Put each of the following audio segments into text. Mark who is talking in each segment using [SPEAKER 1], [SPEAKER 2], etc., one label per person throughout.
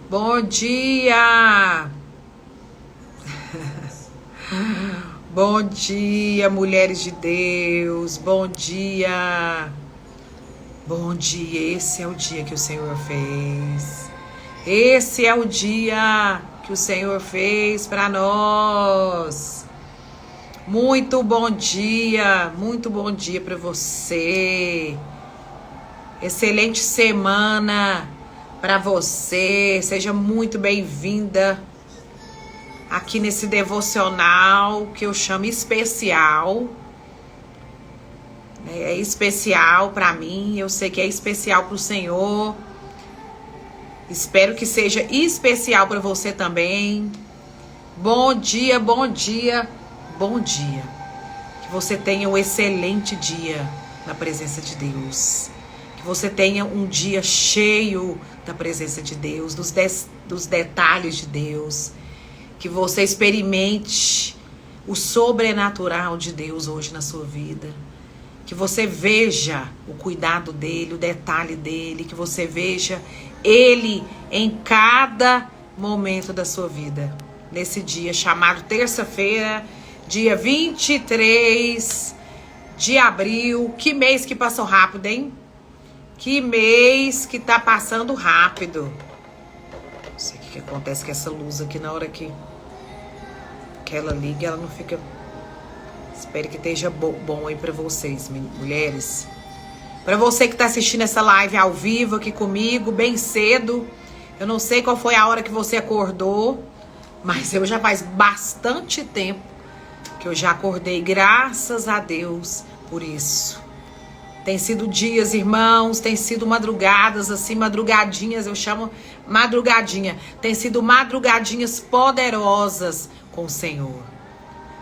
[SPEAKER 1] Bom dia! Bom dia, mulheres de Deus. Bom dia. Bom dia. Esse é o dia que o Senhor fez. Esse é o dia que o Senhor fez para nós. Muito bom dia para você. Excelente semana para você. Seja muito bem-vinda aqui nesse devocional que eu chamo especial. É especial para mim, eu sei que é especial para o Senhor. Espero que seja especial para você também. Bom dia, bom dia, bom dia. Que você tenha um excelente dia na presença de Deus. Que você tenha um dia cheio da presença de Deus, dos detalhes de Deus. Que você experimente o sobrenatural de Deus hoje na sua vida. Que você veja o cuidado dele, o detalhe dele. Que você veja ele em cada momento da sua vida. Nesse dia chamado terça-feira, dia 23 de abril. Que mês que passou rápido, hein? Que mês que tá passando rápido. Não sei o que acontece com essa luz aqui na hora que ela liga, ela não fica... Espero que esteja bom aí pra vocês, mulheres. Pra você que tá assistindo essa live ao vivo aqui comigo, bem cedo. Eu não sei qual foi a hora que você acordou, mas eu já faz bastante tempo que eu já acordei, graças a Deus por isso. Tem sido dias, irmãos, tem sido madrugadas, assim, madrugadinhas, eu chamo madrugadinha. Tem sido madrugadinhas poderosas com o Senhor.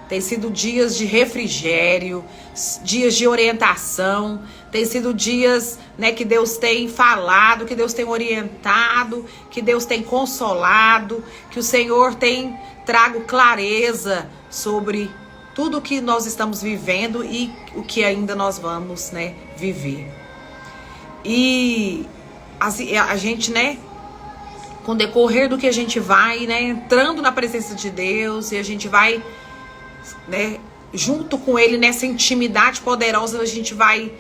[SPEAKER 1] Tem sido dias de refrigério, dias de orientação. Tem sido dias, né, que Deus tem falado, que Deus tem orientado, que Deus tem consolado, que o Senhor tem trago clareza sobre tudo o que nós estamos vivendo e o que ainda nós vamos, né, viver. E a gente, né, com o decorrer do que a gente vai, né, entrando na presença de Deus, e a gente vai, né, junto com Ele nessa intimidade poderosa, a gente vai,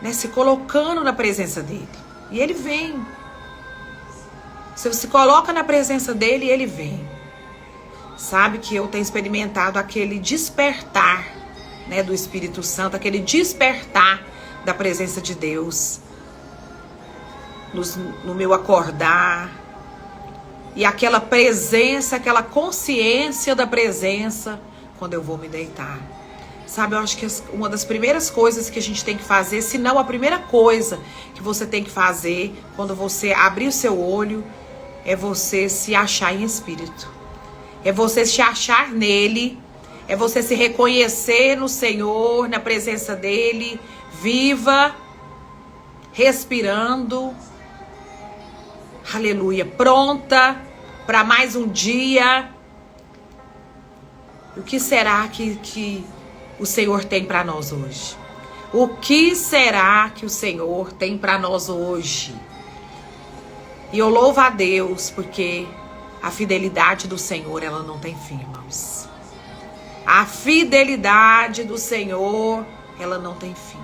[SPEAKER 1] né, se colocando na presença dEle. E Ele vem. Você se coloca na presença dEle e Ele vem. Sabe que eu tenho experimentado aquele despertar, né, do Espírito Santo, aquele despertar da presença de Deus no meu acordar, e aquela presença, aquela consciência da presença quando eu vou me deitar. Sabe, eu acho que uma das primeiras coisas que a gente tem que fazer, se não a primeira coisa que você tem que fazer quando você abrir o seu olho, é você se achar em espírito. É você se achar nele, é você se reconhecer no Senhor, na presença dele, viva, respirando, aleluia, pronta para mais um dia. O que será que o Senhor tem para nós hoje? O que será que o Senhor tem para nós hoje? E eu louvo a Deus porque a fidelidade do Senhor, ela não tem fim, irmãos. A fidelidade do Senhor, ela não tem fim.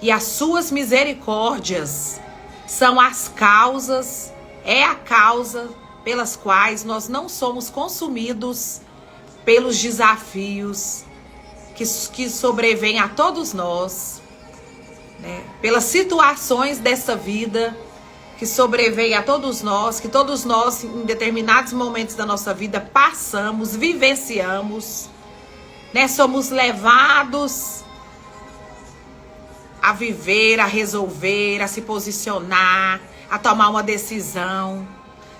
[SPEAKER 1] E as suas misericórdias são as causas, é a causa pelas quais nós não somos consumidos pelos desafios que sobrevêm a todos nós, né? Pelas situações dessa vida que sobrevém a todos nós, que todos nós, em determinados momentos da nossa vida, passamos, vivenciamos, né? Somos levados a viver, a resolver, a se posicionar, a tomar uma decisão,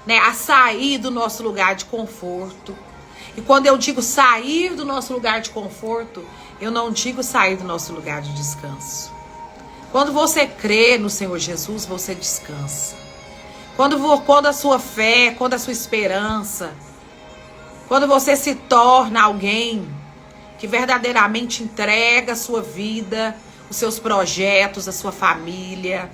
[SPEAKER 1] né? A sair do nosso lugar de conforto. E quando eu digo sair do nosso lugar de conforto, eu não digo sair do nosso lugar de descanso. Quando você crê no Senhor Jesus, você descansa. Quando a sua fé, quando a sua esperança, quando você se torna alguém que verdadeiramente entrega a sua vida, os seus projetos, a sua família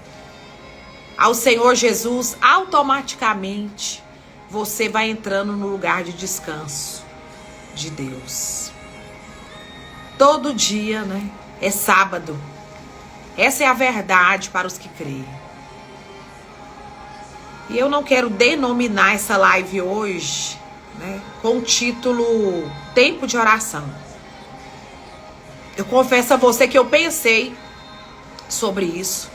[SPEAKER 1] ao Senhor Jesus, automaticamente você vai entrando no lugar de descanso de Deus. Todo dia, né? É sábado. Essa é a verdade para os que creem. E eu não quero denominar essa live hoje, né, com o título Tempo de Oração. Eu confesso a você que eu pensei sobre isso.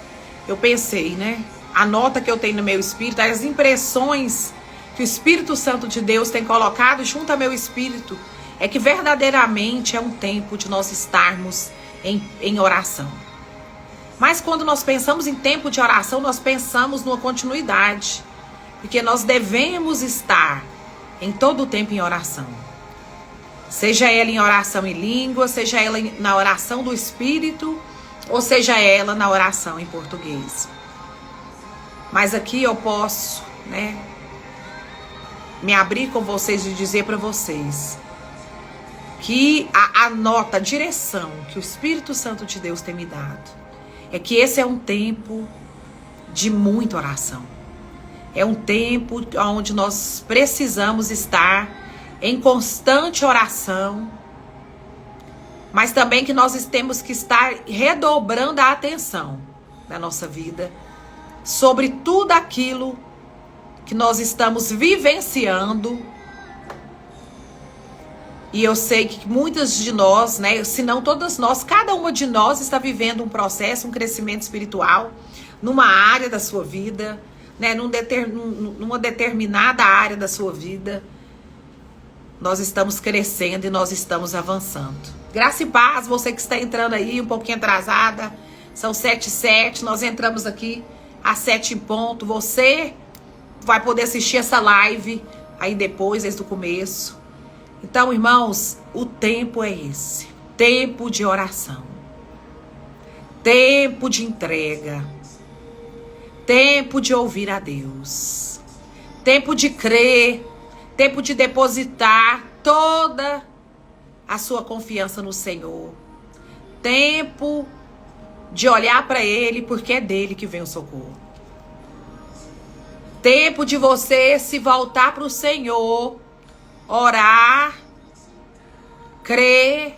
[SPEAKER 1] Eu pensei, né? A nota que eu tenho no meu espírito, as impressões que o Espírito Santo de Deus tem colocado junto ao meu espírito, é que verdadeiramente é um tempo de nós estarmos em oração. Mas quando nós pensamos em tempo de oração, nós pensamos numa continuidade. Porque nós devemos estar em todo o tempo em oração. Seja ela em oração em língua, seja ela na oração do Espírito, ou seja ela na oração em português. Mas aqui eu posso, né, me abrir com vocês e dizer para vocês que a nota, a direção que o Espírito Santo de Deus tem me dado é que esse é um tempo de muita oração. É um tempo onde nós precisamos estar em constante oração, mas também que nós temos que estar redobrando a atenção na nossa vida sobre tudo aquilo que nós estamos vivenciando. E eu sei que muitas de nós, né, se não todas nós, cada uma de nós está vivendo um processo, um crescimento espiritual numa área da sua vida, né, numa determinada área da sua vida. Nós estamos crescendo e nós estamos avançando. Graça e paz, você que está entrando aí um pouquinho atrasada, são 7h07, nós entramos aqui às 7 em ponto. Você vai poder assistir essa live aí depois, desde o começo. Então, irmãos, o tempo é esse. Tempo de oração. Tempo de entrega. Tempo de ouvir a Deus. Tempo de crer. Tempo de depositar toda a sua confiança no Senhor. Tempo de olhar para Ele, porque é dele que vem o socorro. Tempo de você se voltar para o Senhor, orar, crer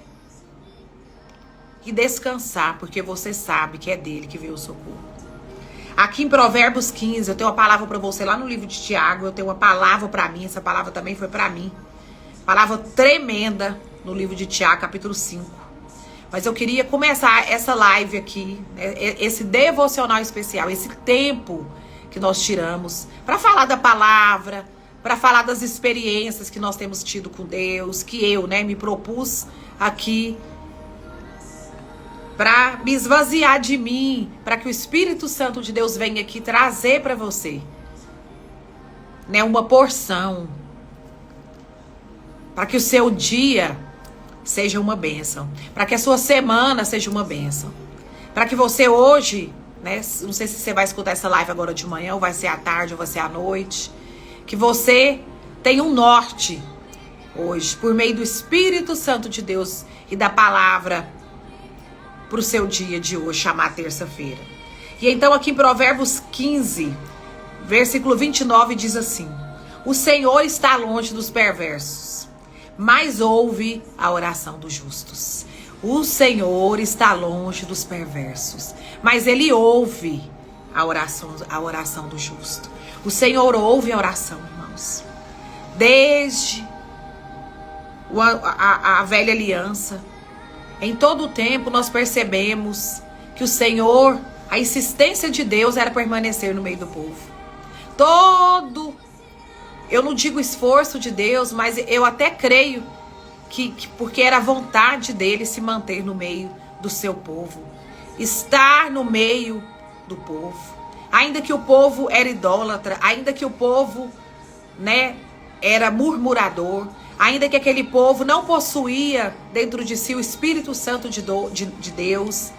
[SPEAKER 1] e descansar, porque você sabe que é dele que veio o socorro. Aqui em Provérbios 15, eu tenho uma palavra para você lá no livro de Tiago, eu tenho uma palavra para mim, essa palavra também foi para mim. Palavra tremenda no livro de Tiago, capítulo 5. Mas eu queria começar essa live aqui, né, esse devocional especial, esse tempo que nós tiramos para falar da palavra, para falar das experiências que nós temos tido com Deus, que eu, né, me propus aqui para me esvaziar de mim, para que o Espírito Santo de Deus venha aqui trazer para você, né, uma porção, para que o seu dia seja uma bênção, para que a sua semana seja uma bênção, para que você hoje, né, não sei se você vai escutar essa live agora de manhã, ou vai ser à tarde, ou vai ser à noite, que você tenha um norte hoje, por meio do Espírito Santo de Deus e da palavra para o seu dia de hoje, chamar terça-feira. E então aqui em Provérbios 15, versículo 29, diz assim: o Senhor está longe dos perversos, mas ouve a oração dos justos. O Senhor está longe dos perversos, mas Ele ouve a oração do justo. O Senhor ouve a oração, irmãos. Desde a velha aliança, em todo o tempo nós percebemos que o Senhor, a insistência de Deus era permanecer no meio do povo. Eu não digo esforço de Deus, mas eu até creio que porque era a vontade dele se manter no meio do seu povo, estar no meio do povo, ainda que o povo era idólatra, ainda que o povo, né, era murmurador, ainda que aquele povo não possuía dentro de si o Espírito Santo de Deus,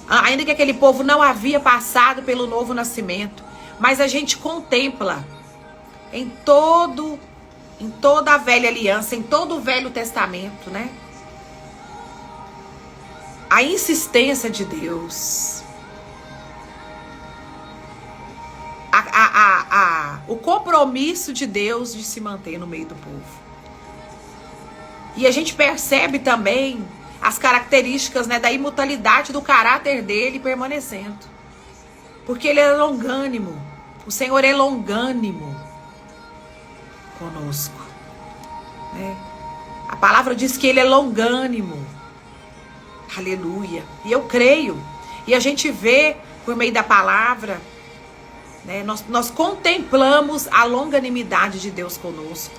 [SPEAKER 1] ainda que aquele povo não havia passado pelo novo nascimento, mas a gente contempla em toda a velha aliança, em todo o Velho Testamento, né, a insistência de Deus, o compromisso de Deus de se manter no meio do povo. E a gente percebe também as características, né, da imutabilidade do caráter dele permanecendo. Porque ele é longânimo. O Senhor é longânimo conosco. Né? A palavra diz que ele é longânimo. Aleluia. E eu creio. E a gente vê por meio da palavra, né, nós contemplamos a longanimidade de Deus conosco.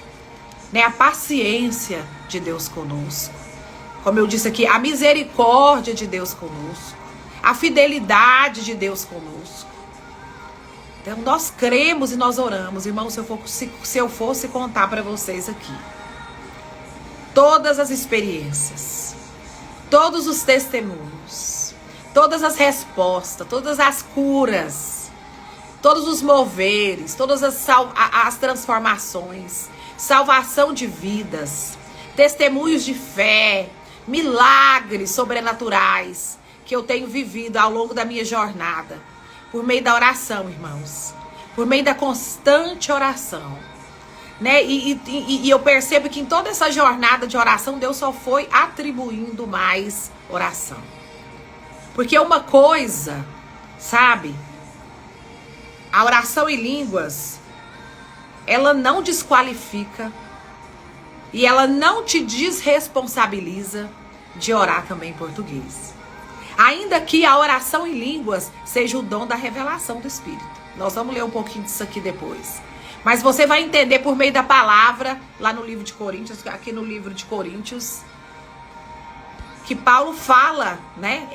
[SPEAKER 1] Né, a paciência de Deus conosco. Como eu disse aqui, a misericórdia de Deus conosco. A fidelidade de Deus conosco. Então nós cremos e nós oramos. Irmãos, se eu fosse contar para vocês aqui todas as experiências, todos os testemunhos, todas as respostas, todas as curas, todos os moveres, todas as transformações, salvação de vidas, testemunhos de fé, milagres sobrenaturais que eu tenho vivido ao longo da minha jornada, por meio da oração, irmãos, por meio da constante oração, né? E eu percebo que em toda essa jornada de oração, Deus só foi atribuindo mais oração. Porque uma coisa, sabe, a oração em línguas, ela não desqualifica e ela não te desresponsabiliza de orar também em português. Ainda que a oração em línguas seja o dom da revelação do Espírito. Nós vamos ler um pouquinho disso aqui depois. Mas você vai entender por meio da palavra, lá no livro de Coríntios, aqui no livro de Coríntios, que Paulo fala, né,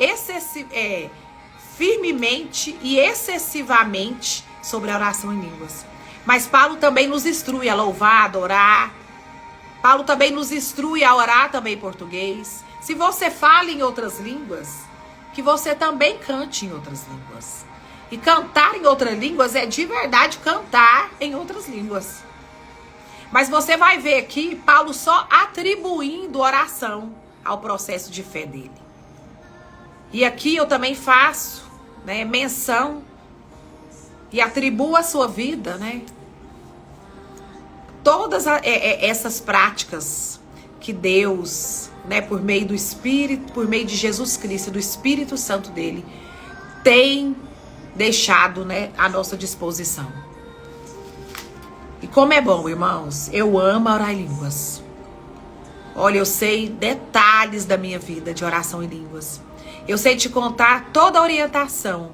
[SPEAKER 1] firmemente e excessivamente sobre a oração em línguas. Mas Paulo também nos instrui a louvar, a adorar. Paulo também nos instrui a orar também em português. Se você fala em outras línguas, que você também cante em outras línguas. E cantar em outras línguas é de verdade cantar em outras línguas. Mas você vai ver aqui Paulo só atribuindo oração ao processo de fé dele. E aqui eu também faço, né, menção e atribuo à sua vida, né, todas essas práticas que Deus, né, por meio do Espírito, por meio de Jesus Cristo, do Espírito Santo dele, tem deixado, né, à nossa disposição. E como é bom, irmãos, eu amo orar em línguas. Olha, eu sei detalhes da minha vida de oração em línguas. Eu sei te contar toda a orientação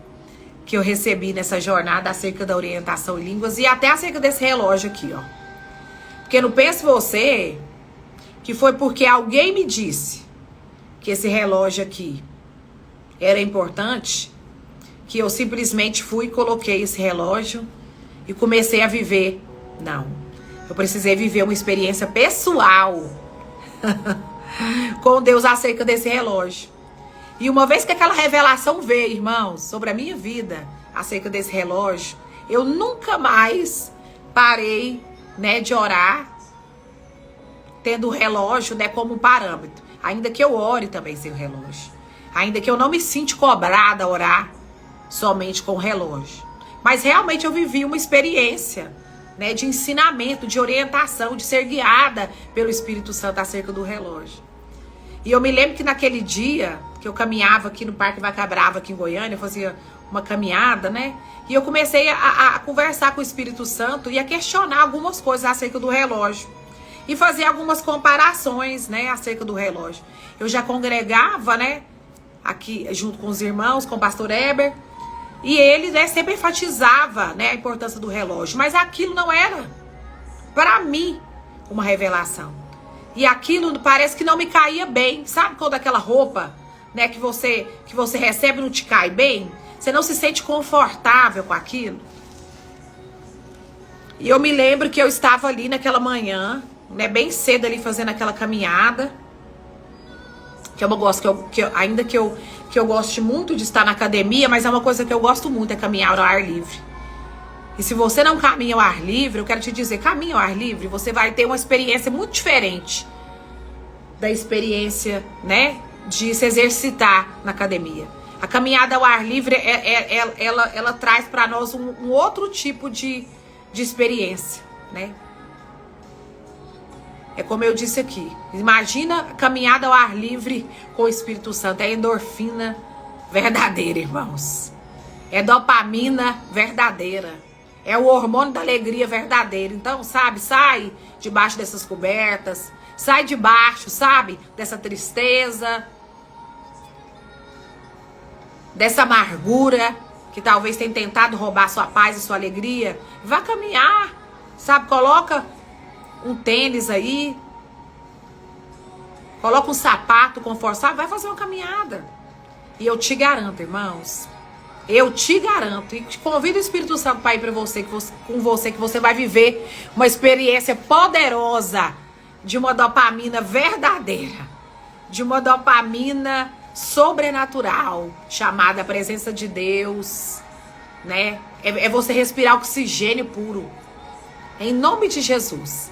[SPEAKER 1] que eu recebi nessa jornada acerca da orientação em línguas e até acerca desse relógio aqui, ó. Porque não pense você que foi porque alguém me disse que esse relógio aqui era importante, que eu simplesmente fui e coloquei esse relógio e comecei a viver. Não. Eu precisei viver uma experiência pessoal com Deus acerca desse relógio. E uma vez que aquela revelação veio, irmãos, sobre a minha vida acerca desse relógio, eu nunca mais parei, né, de orar tendo o relógio, né, como um parâmetro. Ainda que eu ore também sem o relógio. Ainda que eu não me sinta cobrada a orar somente com o relógio. Mas realmente eu vivi uma experiência, né, de ensinamento, de orientação, de ser guiada pelo Espírito Santo acerca do relógio. E eu me lembro que naquele dia que eu caminhava aqui no Parque Vaca Brava, aqui em Goiânia, eu fazia uma caminhada, né? E eu comecei a conversar com o Espírito Santo e a questionar algumas coisas acerca do relógio. E fazer algumas comparações, né, acerca do relógio. Eu já congregava, né, aqui junto com os irmãos, com o pastor Heber. E ele, né, sempre enfatizava, né, a importância do relógio. Mas aquilo não era, para mim, uma revelação. E aquilo parece que não me caía bem. Sabe quando aquela roupa, né, que você recebe não te cai bem? Você não se sente confortável com aquilo? E eu me lembro que eu estava ali naquela manhã, né, bem cedo ali fazendo aquela caminhada. Que é uma coisa ainda que eu goste muito de estar na academia, mas é uma coisa que eu gosto muito, é caminhar ao ar livre. E se você não caminha ao ar livre, eu quero te dizer, caminha ao ar livre, você vai ter uma experiência muito diferente da experiência, né, de se exercitar na academia. A caminhada ao ar livre, ela traz para nós um outro tipo de de experiência, né? É como eu disse aqui, imagina caminhada ao ar livre com o Espírito Santo, é endorfina verdadeira, irmãos. É dopamina verdadeira. É o hormônio da alegria verdadeira. Então, sabe, sai debaixo dessas cobertas, sai debaixo, sabe, dessa tristeza, dessa amargura que talvez tenha tentado roubar sua paz e sua alegria. Vá caminhar, sabe, coloca um tênis aí, coloca um sapato confortável, vai fazer uma caminhada. E eu te garanto, irmãos, eu te garanto, e te convido o Espírito Santo para ir para você, com você, que você vai viver uma experiência poderosa de uma dopamina verdadeira, de uma dopamina sobrenatural, chamada presença de Deus, né? É você respirar oxigênio puro, em nome de Jesus.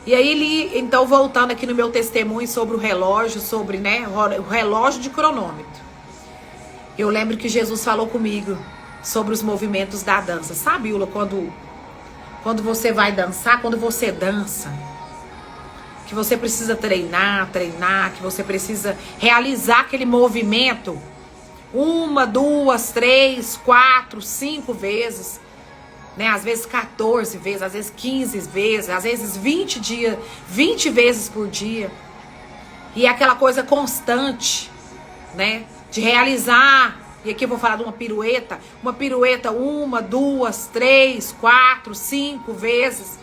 [SPEAKER 1] E aí, então, voltando aqui no meu testemunho sobre o relógio, sobre, né, o relógio de cronômetro. Eu lembro que Jesus falou comigo sobre os movimentos da dança. Sabe, Ula, quando você vai dançar, quando você dança, que você precisa treinar, que você precisa realizar aquele movimento 1, 2, 3, 4, 5 vezes, né? Às vezes 14 vezes, às vezes 15 vezes, às vezes 20 vezes por dia. E é aquela coisa constante, né? De realizar, e aqui eu vou falar de uma pirueta 1, 2, 3, 4, 5 vezes.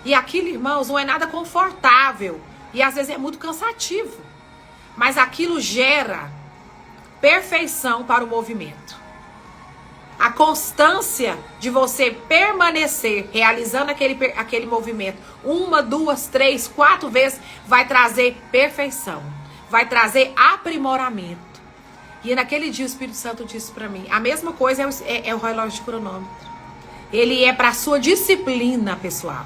[SPEAKER 1] E aquilo, irmãos, não é nada confortável. E às vezes é muito cansativo. Mas aquilo gera perfeição para o movimento. A constância de você permanecer realizando aquele movimento 1, 2, 3, 4 vezes vai trazer perfeição. Vai trazer aprimoramento. E naquele dia o Espírito Santo disse para mim, a mesma coisa é o relógio de cronômetro. Ele é para a sua disciplina, pessoal.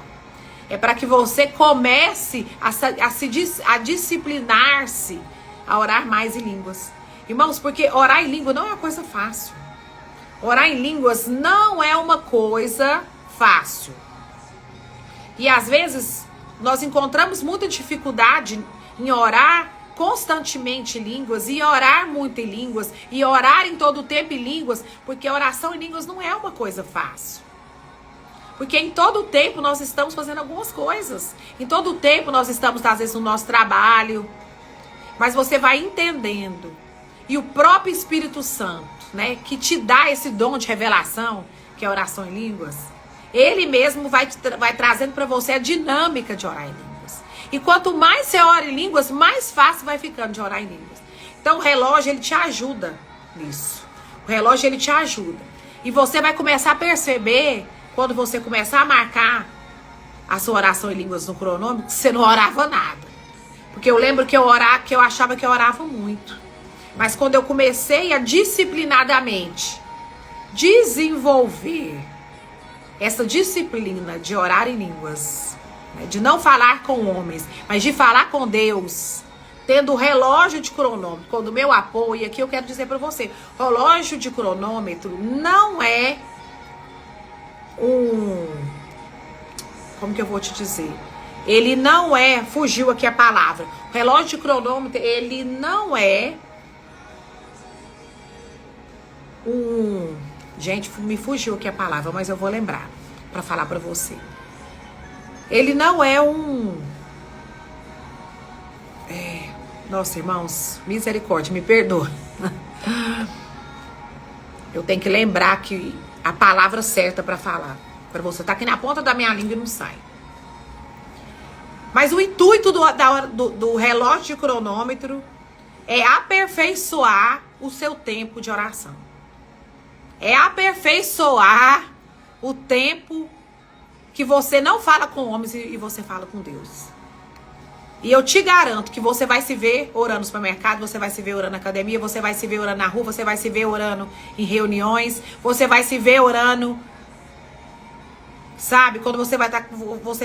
[SPEAKER 1] É para que você comece a disciplinar-se, a orar mais em línguas. Irmãos, porque orar em língua não é uma coisa fácil. Orar em línguas não é uma coisa fácil. E às vezes nós encontramos muita dificuldade em orar constantemente em línguas, e orar muito em línguas, e orar em todo o tempo em línguas, porque a oração em línguas não é uma coisa fácil. Porque em todo o tempo nós estamos fazendo algumas coisas. Em todo o tempo nós estamos, às vezes, no nosso trabalho. Mas você vai entendendo. E o próprio Espírito Santo, né, que te dá esse dom de revelação, que é a oração em línguas, ele mesmo vai trazendo para você a dinâmica de orar em línguas. E quanto mais você ora em línguas, mais fácil vai ficando de orar em línguas. Então o relógio, ele te ajuda nisso. O relógio, ele te ajuda. E você vai começar a perceber, quando você começar a marcar a sua oração em línguas no cronômetro, que você não orava nada. Porque eu lembro que eu achava que eu orava muito. Mas quando eu comecei a disciplinadamente desenvolver essa disciplina de orar em línguas, né, de não falar com homens, mas de falar com Deus, tendo o relógio de cronômetro, quando o meu apoio, e aqui eu quero dizer para você, relógio de cronômetro não é como que eu vou te dizer? Ele não é, fugiu aqui a palavra, o relógio de cronômetro, ele não é gente, me fugiu aqui a palavra, mas eu vou lembrar para falar para você. Ele não é nossa, irmãos, misericórdia, me perdoa. Eu tenho que lembrar que a palavra certa para falar, para você tá aqui na ponta da minha língua e não sai. Mas o intuito do relógio de cronômetro é aperfeiçoar o seu tempo de oração. É aperfeiçoar o tempo que você não fala com homens e você fala com Deus. E eu te garanto que você vai se ver orando no supermercado, você vai se ver orando na academia, você vai se ver orando na rua, você vai se ver orando em reuniões, você vai se ver orando, Sabe? Quando você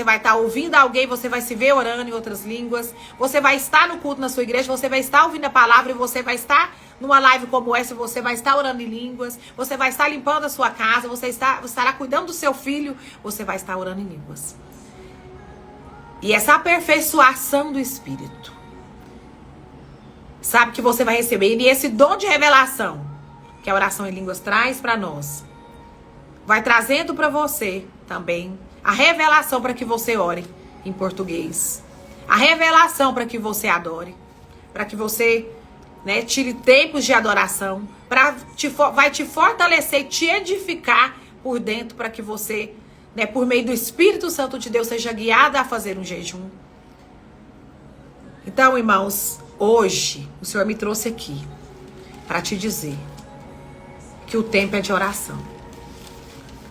[SPEAKER 1] vai estar ouvindo alguém, você vai se ver orando em outras línguas. Você vai estar no culto na sua igreja, você vai estar ouvindo a palavra e você vai estar numa live como essa, você vai estar orando em línguas. Você vai estar limpando a sua casa, você estará cuidando do seu filho, você vai estar orando em línguas. E essa aperfeiçoação do Espírito, sabe, que você vai receber. E esse dom de revelação que a oração em línguas traz para nós, vai trazendo para você também a revelação para que você ore em português. A revelação para que você adore. Para que você, né, tire tempos de adoração. Vai te fortalecer, te edificar por dentro para que você, né, por meio do Espírito Santo de Deus, seja guiada a fazer um jejum. Então, irmãos, hoje o Senhor me trouxe aqui para te dizer que o tempo é de oração.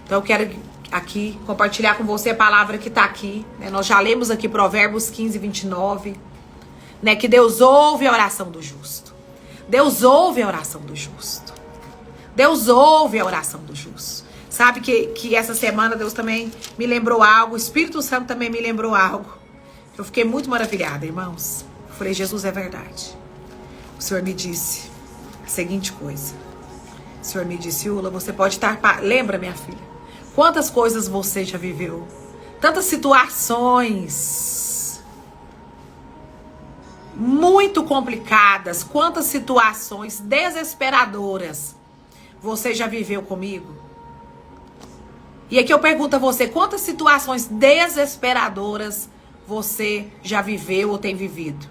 [SPEAKER 1] Então eu quero aqui compartilhar com você a palavra que está aqui, né? Nós já lemos aqui Provérbios 15, 29, né? Que Deus ouve a oração do justo. Deus ouve a oração do justo. Deus ouve a oração do justo. Sabe que essa semana Deus também me lembrou algo, o Espírito Santo também me lembrou algo. Eu fiquei muito maravilhada, irmãos. Eu falei, Jesus, é verdade. O Senhor me disse a seguinte coisa. O Senhor me disse, Ula, você pode estar... Lembra, minha filha? Quantas coisas você já viveu? Tantas situações muito complicadas. Quantas situações desesperadoras você já viveu comigo? E aqui eu pergunto a você, quantas situações desesperadoras você já viveu ou tem vivido?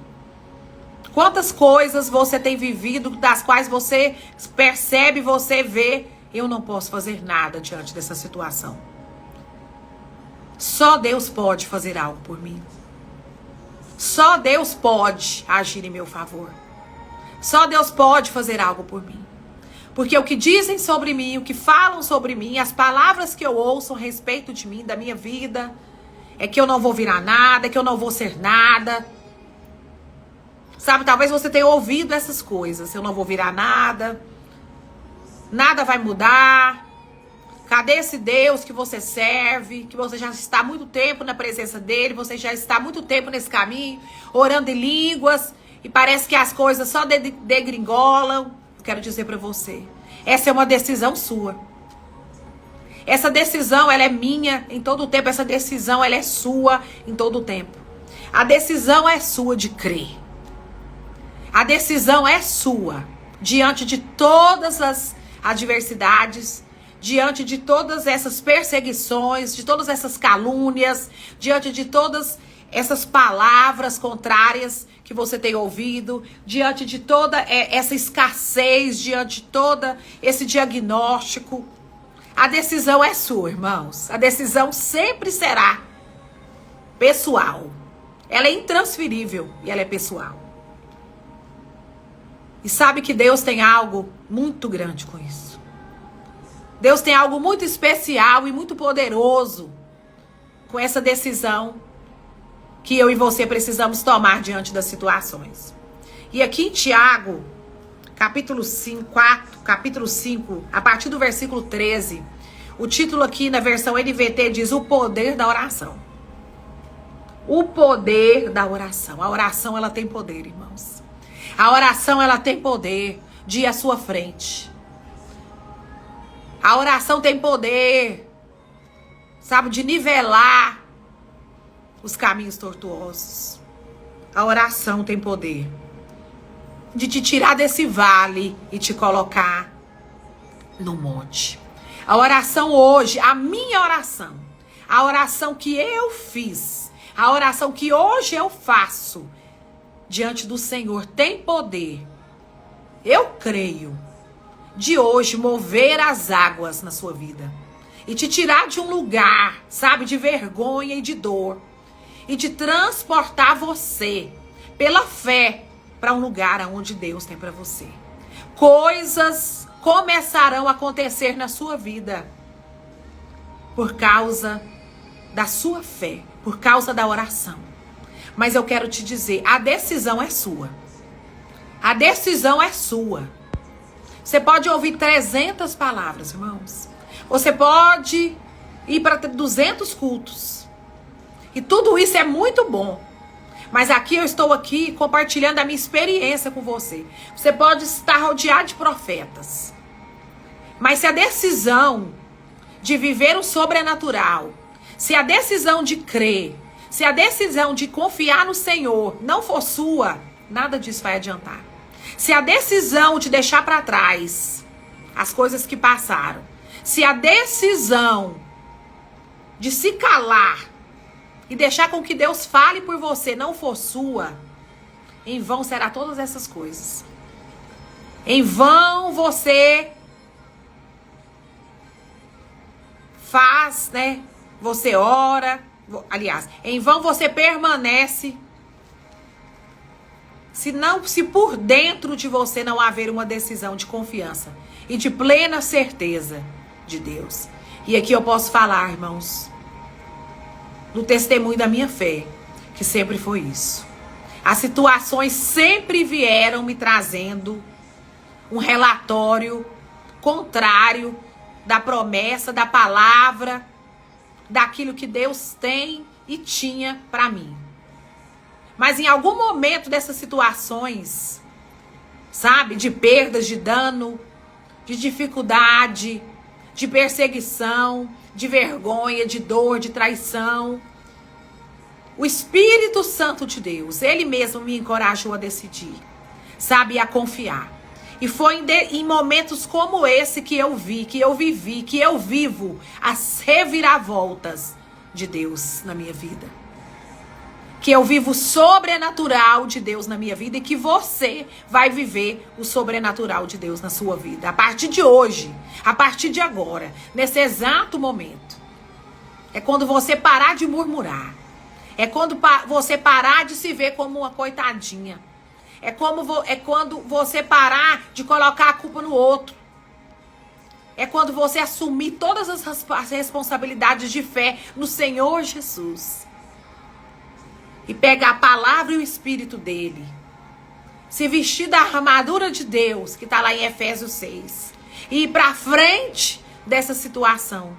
[SPEAKER 1] Quantas coisas você tem vivido, das quais você percebe, você vê, eu não posso fazer nada diante dessa situação. Só Deus pode fazer algo por mim. Só Deus pode agir em meu favor. Só Deus pode fazer algo por mim. Porque o que dizem sobre mim, o que falam sobre mim, as palavras que eu ouço a respeito de mim, da minha vida, é que eu não vou virar nada, que eu não vou ser nada. Sabe, talvez você tenha ouvido essas coisas. Eu não vou virar nada. Nada vai mudar. Cadê esse Deus que você serve? Que você já está há muito tempo na presença dele. Você já está há muito tempo nesse caminho. Orando em línguas. E parece que as coisas só degringolam. Eu quero dizer para você. Essa é uma decisão sua. Essa decisão, ela é minha em todo o tempo. Essa decisão, ela é sua em todo o tempo. A decisão é sua de crer. A decisão é sua, diante de todas as adversidades, diante de todas essas perseguições, de todas essas calúnias, diante de todas essas palavras contrárias que você tem ouvido, diante de toda essa escassez, diante de todo esse diagnóstico. A decisão é sua, irmãos. A decisão sempre será pessoal. Ela é intransferível e ela é pessoal. E sabe que Deus tem algo muito grande com isso. Deus tem algo muito especial e muito poderoso com essa decisão que eu e você precisamos tomar diante das situações. E aqui em Tiago, capítulo 5, a partir do versículo 13, o título aqui na versão NVT diz o poder da oração. O poder da oração. A oração, ela tem poder, irmãos. A oração, ela tem poder de ir à sua frente. A oração tem poder, sabe, de nivelar os caminhos tortuosos. A oração tem poder de te tirar desse vale e te colocar no monte. A oração hoje, a minha oração, a oração que eu fiz, a oração que hoje eu faço diante do Senhor tem poder, eu creio, de hoje mover as águas na sua vida e te tirar de um lugar, sabe, de vergonha e de dor e te transportar você pela fé para um lugar onde Deus tem para você. Coisas começarão a acontecer na sua vida por causa da sua fé, por causa da oração. Mas eu quero te dizer, a decisão é sua. A decisão é sua. Você pode ouvir 300 palavras, irmãos. Você pode ir para 200 cultos. E tudo isso é muito bom. Mas aqui eu estou aqui compartilhando a minha experiência com você. Você pode estar rodeado de profetas. Mas se a decisão de viver o sobrenatural, se a decisão de crer, se a decisão de confiar no Senhor não for sua, nada disso vai adiantar. Se a decisão de deixar para trás as coisas que passaram, se a decisão de se calar e deixar com que Deus fale por você não for sua, em vão será todas essas coisas. Em vão você faz, né? Você ora, aliás, em vão você permanece. Se por dentro de você não haver uma decisão de confiança e de plena certeza de Deus. E aqui eu posso falar, irmãos, do testemunho da minha fé, que sempre foi isso. As situações sempre vieram me trazendo um relatório contrário da promessa, da palavra, daquilo que Deus tem e tinha para mim. Mas em algum momento dessas situações, sabe, de perdas, de dano, de dificuldade, de perseguição, de vergonha, de dor, de traição, o Espírito Santo de Deus, Ele mesmo me encorajou a decidir, sabe, a confiar. E foi em momentos como esse que eu vi, que eu vivi, que eu vivo as reviravoltas de Deus na minha vida. Que eu vivo o sobrenatural de Deus na minha vida e que você vai viver o sobrenatural de Deus na sua vida. A partir de hoje, a partir de agora, nesse exato momento. É quando você parar de murmurar. É quando você parar de se ver como uma coitadinha. É quando você parar de colocar a culpa no outro. É quando você assumir todas as responsabilidades de fé no Senhor Jesus. E pegar a palavra e o Espírito dele. Se vestir da armadura de Deus, que está lá em Efésios 6. E ir para frente dessa situação.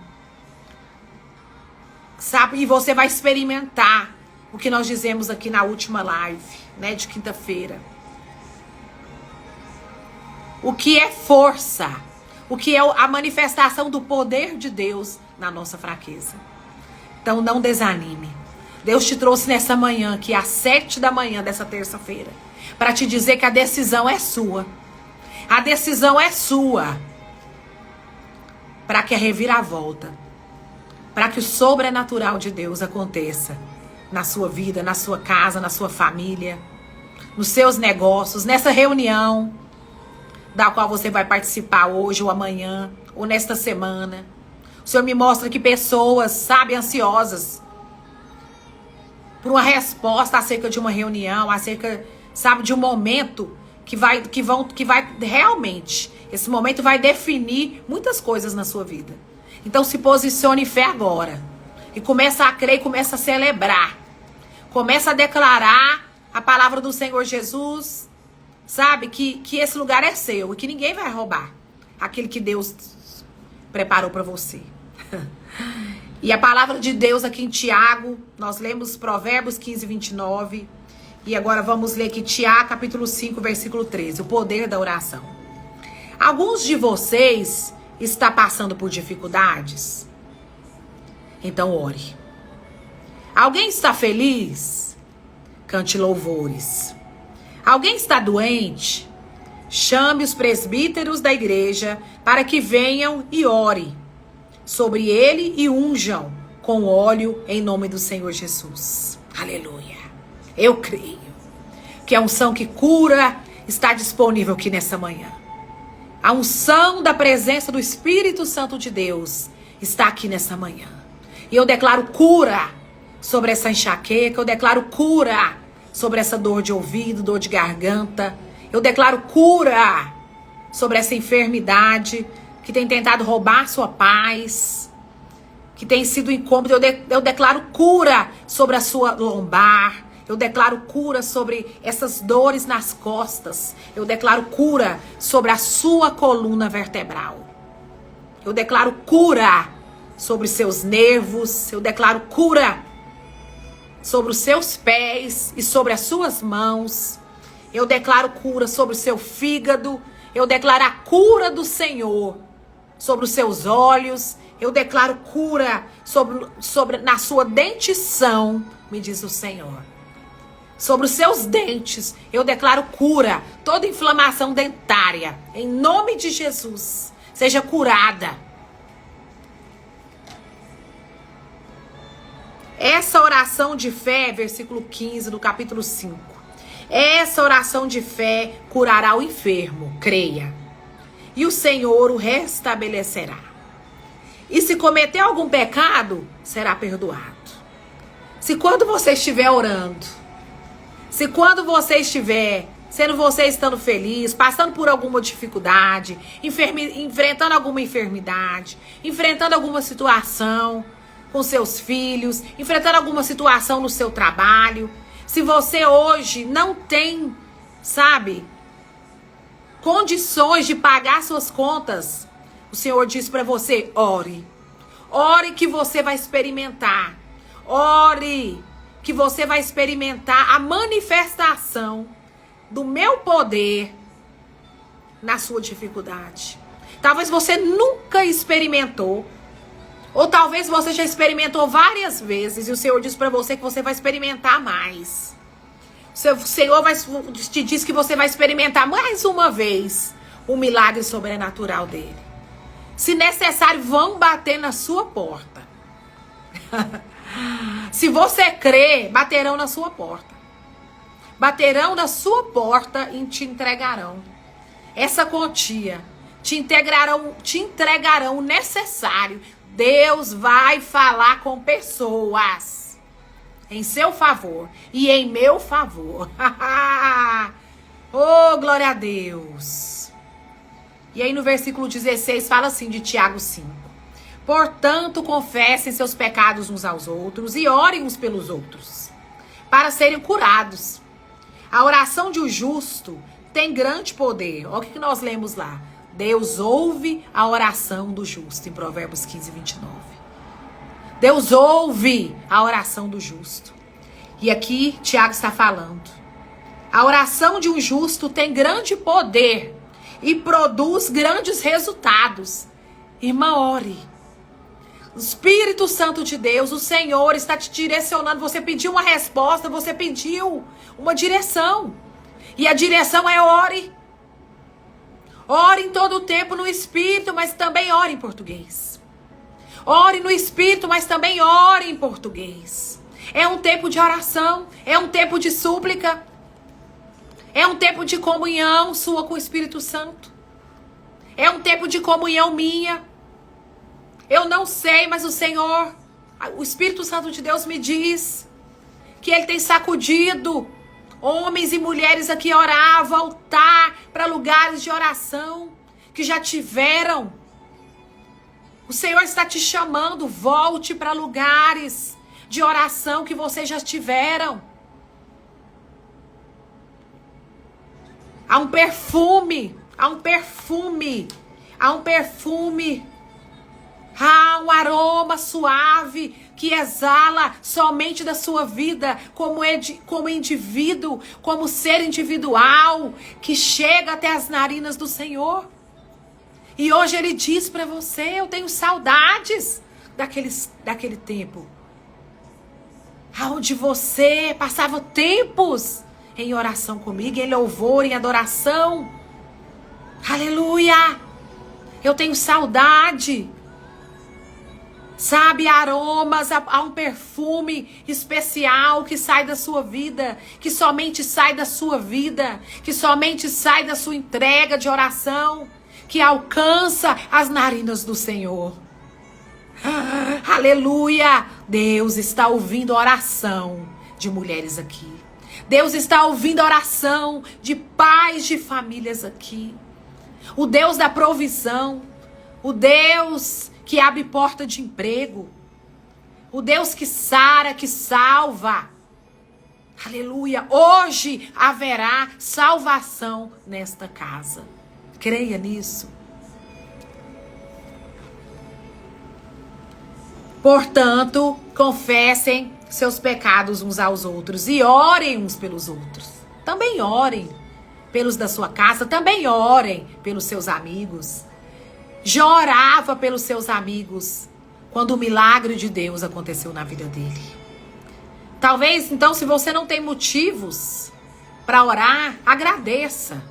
[SPEAKER 1] Sabe? E você vai experimentar o que nós dizemos aqui na última live, né, de quinta-feira. O que é força. O que é a manifestação do poder de Deus na nossa fraqueza. Então não desanime. Deus te trouxe nessa manhã, aqui às 7 da manhã dessa terça-feira, para te dizer que a decisão é sua. A decisão é sua. Para que a reviravolta, para que o sobrenatural de Deus aconteça na sua vida, na sua casa, na sua família, nos seus negócios, nessa reunião da qual você vai participar hoje ou amanhã, ou nesta semana. O Senhor me mostra que pessoas, sabe, ansiosas por uma resposta acerca de uma reunião, acerca, sabe, de um momento que vai realmente, esse momento vai definir muitas coisas na sua vida. Então se posicione em fé agora. E começa a crer e começa a celebrar. Começa a declarar a palavra do Senhor Jesus. Sabe? Que esse lugar é seu. E que ninguém vai roubar aquilo que Deus preparou para você. E a palavra de Deus aqui em Tiago. Nós lemos Provérbios 15, 29. E agora vamos ler aqui Tiago, capítulo 5, versículo 13. O poder da oração. Alguns de vocês está passando por dificuldades? Então ore. Alguém está feliz? Cante louvores. Alguém está doente? Chame os presbíteros da igreja para que venham e ore sobre ele e unjam com óleo em nome do Senhor Jesus. Aleluia. Eu creio que a unção que cura está disponível aqui nessa manhã. A unção da presença do Espírito Santo de Deus está aqui nessa manhã. E eu declaro cura sobre essa enxaqueca. Eu declaro cura sobre essa dor de ouvido, dor de garganta. Eu declaro cura sobre essa enfermidade que tem tentado roubar sua paz, que tem sido incômodo. Eu declaro cura sobre a sua lombar. Eu declaro cura sobre essas dores nas costas. Eu declaro cura sobre a sua coluna vertebral. Eu declaro cura sobre seus nervos, eu declaro cura sobre os seus pés e sobre as suas mãos. Eu declaro cura sobre o seu fígado. Eu declaro a cura do Senhor sobre os seus olhos. Eu declaro cura sobre na sua dentição, me diz o Senhor. Sobre os seus dentes, eu declaro cura. Toda inflamação dentária, em nome de Jesus, seja curada. Essa oração de fé, versículo 15 do capítulo 5. Essa oração de fé curará o enfermo, creia. E o Senhor o restabelecerá. E se cometer algum pecado, será perdoado. Se quando você estiver orando, se quando você estiver, sendo você estando feliz, passando por alguma dificuldade, enfrentando alguma enfermidade, enfrentando alguma situação com seus filhos, enfrentando alguma situação no seu trabalho, se você hoje não tem, sabe, condições de pagar suas contas, o Senhor diz para você, ore. Ore que você vai experimentar. Ore que você vai experimentar a manifestação do meu poder na sua dificuldade. Talvez você nunca experimentou, ou talvez você já experimentou várias vezes e o Senhor diz para você que você vai experimentar mais. O Senhor te diz que você vai experimentar mais uma vez o milagre sobrenatural dele. Se necessário, vão bater na sua porta. Se você crê, baterão na sua porta. Baterão na sua porta e te entregarão essa quantia. Te entregarão o necessário. Deus vai falar com pessoas em seu favor e em meu favor. Oh, glória a Deus. E aí no versículo 16 fala assim de Tiago 5. Portanto, confessem seus pecados uns aos outros e orem uns pelos outros, para serem curados. A oração de um justo tem grande poder. Olha o que nós lemos lá. Deus ouve a oração do justo, em Provérbios 15, 29. Deus ouve a oração do justo. E aqui Tiago está falando. A oração de um justo tem grande poder e produz grandes resultados. Irmã, ore. O Espírito Santo de Deus, o Senhor está te direcionando. Você pediu uma resposta, você pediu uma direção. E a direção é ore. Ore em todo o tempo no Espírito, mas também ore em português. Ore no Espírito, mas também ore em português. É um tempo de oração, é um tempo de súplica. É um tempo de comunhão sua com o Espírito Santo. É um tempo de comunhão minha. Eu não sei, mas o Senhor, o Espírito Santo de Deus me diz que Ele tem sacudido homens e mulheres aqui a orar, a voltar para lugares de oração que já tiveram. O Senhor está te chamando, volte para lugares de oração que vocês já tiveram. Há um perfume, há um perfume, há um perfume. Há um aroma suave que exala somente da sua vida como indivíduo, como ser individual, que chega até as narinas do Senhor. E hoje Ele diz para você, eu tenho saudades daquele tempo. Onde você passava tempos em oração comigo, em louvor, em adoração. Aleluia! Eu tenho saudade. Sabe, aromas, há um perfume especial que sai da sua vida, que somente sai da sua vida, que somente sai da sua entrega de oração, que alcança as narinas do Senhor. Aleluia! Deus está ouvindo a oração de mulheres aqui. Deus está ouvindo a oração de pais de famílias aqui. O Deus da provisão, o Deus que abre porta de emprego. O Deus que sara, que salva. Aleluia. Hoje haverá salvação nesta casa. Creia nisso. Portanto, confessem seus pecados uns aos outros e orem uns pelos outros. Também orem pelos da sua casa, também orem pelos seus amigos. Jó orava pelos seus amigos quando o milagre de Deus aconteceu na vida dele. Talvez, então, se você não tem motivos para orar, agradeça.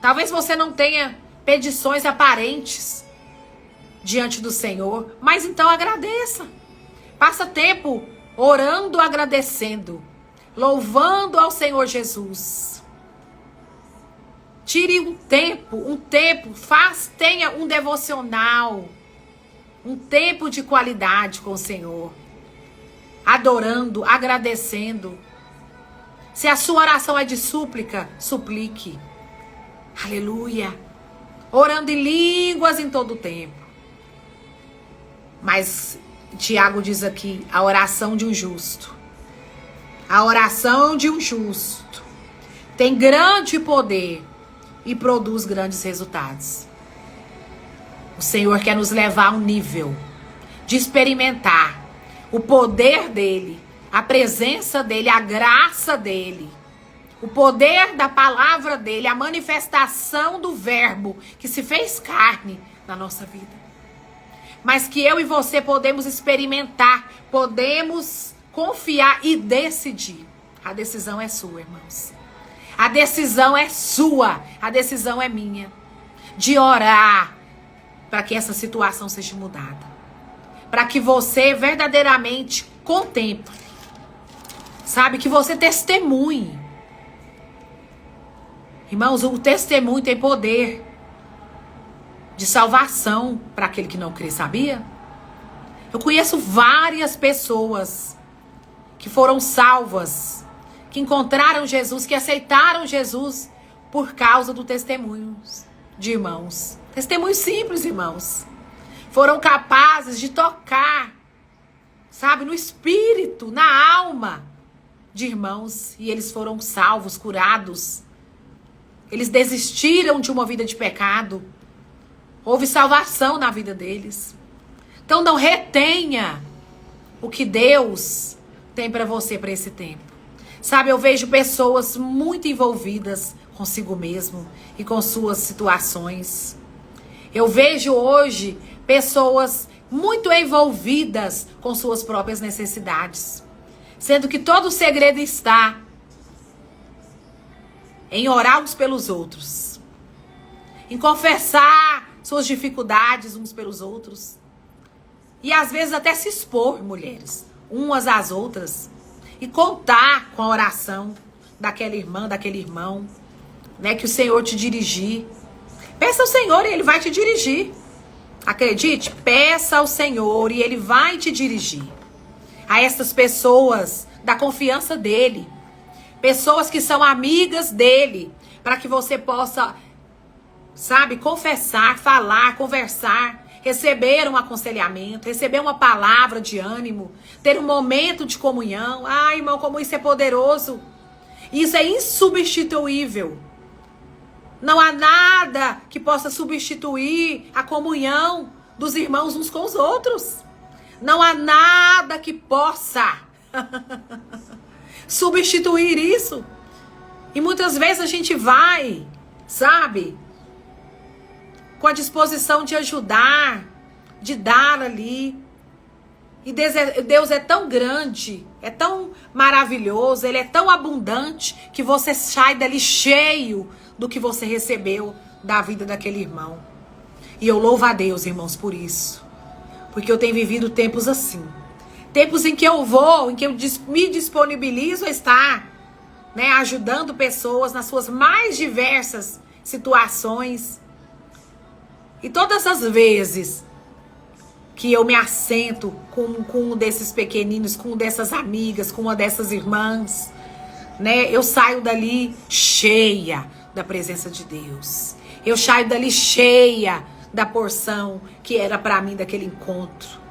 [SPEAKER 1] Talvez você não tenha petições aparentes diante do Senhor, mas então agradeça. Passa tempo orando, agradecendo, louvando ao Senhor Jesus. Tire um tempo, tenha um devocional, um tempo de qualidade com o Senhor, adorando, agradecendo. Se a sua oração é de súplica, suplique. Aleluia. Orando em línguas em todo o tempo. Mas Tiago diz aqui, a oração de um justo. A oração de um justo tem grande poder e produz grandes resultados. O Senhor quer nos levar a um nível de experimentar o poder dele, a presença dele, a graça dele, o poder da palavra dele, a manifestação do verbo que se fez carne na nossa vida. Mas que eu e você podemos experimentar, podemos confiar e decidir. A decisão é sua, irmãos. A decisão é sua, a decisão é minha. De orar para que essa situação seja mudada. Para que você verdadeiramente contemple. Sabe, que você testemunhe. Irmãos, o testemunho tem poder de salvação para aquele que não crê, sabia? Eu conheço várias pessoas que foram salvas, que encontraram Jesus, que aceitaram Jesus por causa do testemunho de irmãos. Testemunhos simples, irmãos. Foram capazes de tocar, sabe, no espírito, na alma de irmãos, e eles foram salvos, curados. Eles desistiram de uma vida de pecado. Houve salvação na vida deles. Então não retenha o que Deus tem para você para esse tempo. Sabe, eu vejo pessoas muito envolvidas consigo mesmo e com suas situações. Eu vejo hoje pessoas muito envolvidas com suas próprias necessidades. Sendo que todo o segredo está em orar uns pelos outros. Em confessar suas dificuldades uns pelos outros. E às vezes até se expor, mulheres, umas às outras. E contar com a oração daquela irmã, daquele irmão, né, que o Senhor te dirigir. Peça ao Senhor e Ele vai te dirigir. Acredite, peça ao Senhor e Ele vai te dirigir. A essas pessoas da confiança dEle. Pessoas que são amigas dEle. Para que você possa, sabe, confessar, falar, conversar, receber um aconselhamento, receber uma palavra de ânimo, ter um momento de comunhão. Ai, irmão, como isso é poderoso. Isso é insubstituível. Não há nada que possa substituir a comunhão dos irmãos uns com os outros. Não há nada que possa substituir isso. E muitas vezes a gente vai, sabe, com a disposição de ajudar, de dar ali. E Deus é tão grande, é tão maravilhoso, Ele é tão abundante, que você sai dali cheio do que você recebeu da vida daquele irmão. E eu louvo a Deus, irmãos, por isso. Porque eu tenho vivido tempos assim. Tempos em que eu vou, em que eu me disponibilizo a estar, né, ajudando pessoas nas suas mais diversas situações. E todas as vezes que eu me assento com um desses pequeninos, com uma dessas amigas, com uma dessas irmãs, né, eu saio dali cheia da presença de Deus. Eu saio dali cheia da porção que era para mim daquele encontro.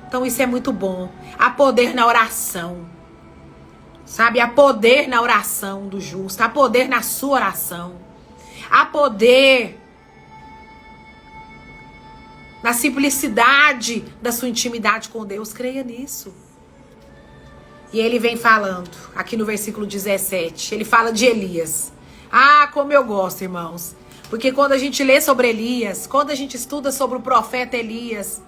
[SPEAKER 1] Então isso é muito bom. Há poder na oração. Sabe? Há poder na oração do justo. Há poder na sua oração. Há poder na simplicidade da sua intimidade com Deus. Creia nisso. E ele vem falando, aqui no versículo 17, ele fala de Elias. Ah, como eu gosto, irmãos. Porque quando a gente lê sobre Elias, quando a gente estuda sobre o profeta Elias,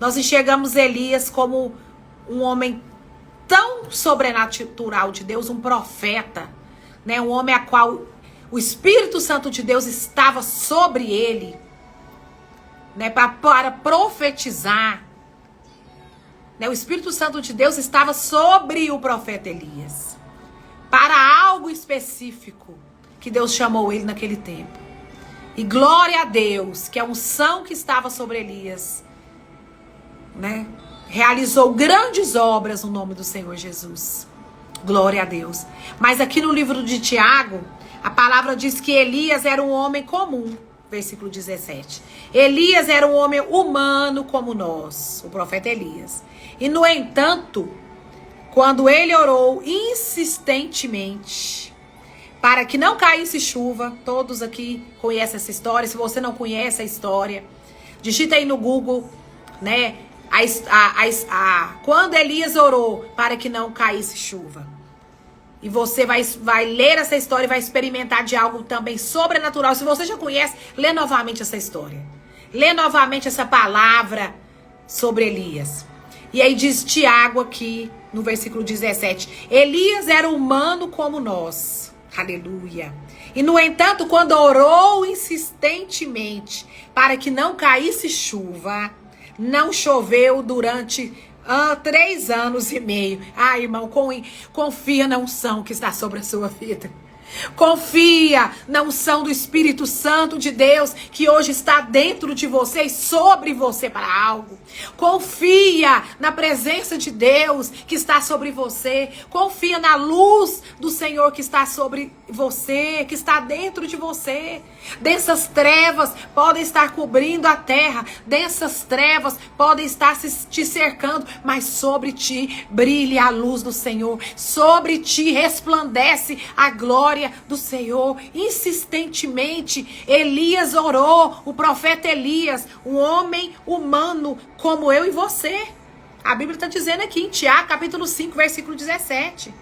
[SPEAKER 1] nós enxergamos Elias como um homem tão sobrenatural de Deus, um profeta, né? Um homem a qual o Espírito Santo de Deus estava sobre ele, né? Para profetizar. Né? O Espírito Santo de Deus estava sobre o profeta Elias, para algo específico que Deus chamou ele naquele tempo. E glória a Deus, que a unção que estava sobre Elias, né, realizou grandes obras no nome do Senhor Jesus. Glória a Deus. Mas aqui no livro de Tiago, a palavra diz que Elias era um homem comum. Versículo 17. Elias era um homem humano como nós, o profeta Elias. E no entanto, quando ele orou insistentemente para que não caísse chuva, todos aqui conhecem essa história. Se você não conhece a história, digita aí no Google, né? Quando Elias orou para que não caísse chuva. E você vai ler essa história e vai experimentar de algo também sobrenatural. Se você já conhece, lê novamente essa história. Lê novamente essa palavra sobre Elias. E aí diz Tiago aqui no versículo 17. Elias era humano como nós. Aleluia. E no entanto, quando orou insistentemente para que não caísse chuva, não choveu durante 3 anos e meio. Ah, irmão, confia na unção que está sobre a sua vida. Confia na unção do Espírito Santo de Deus que hoje está dentro de você e sobre você para algo. Confia na presença de Deus que está sobre você. Confia na luz do Senhor que está sobre você, que está dentro de você. Densas trevas podem estar cobrindo a terra, densas trevas podem estar te cercando, mas sobre ti brilha a luz do Senhor, sobre ti resplandece a glória do Senhor. Insistentemente Elias orou, o profeta Elias, um homem humano como eu e você. A Bíblia está dizendo aqui em Tiago, capítulo 5, versículo 17.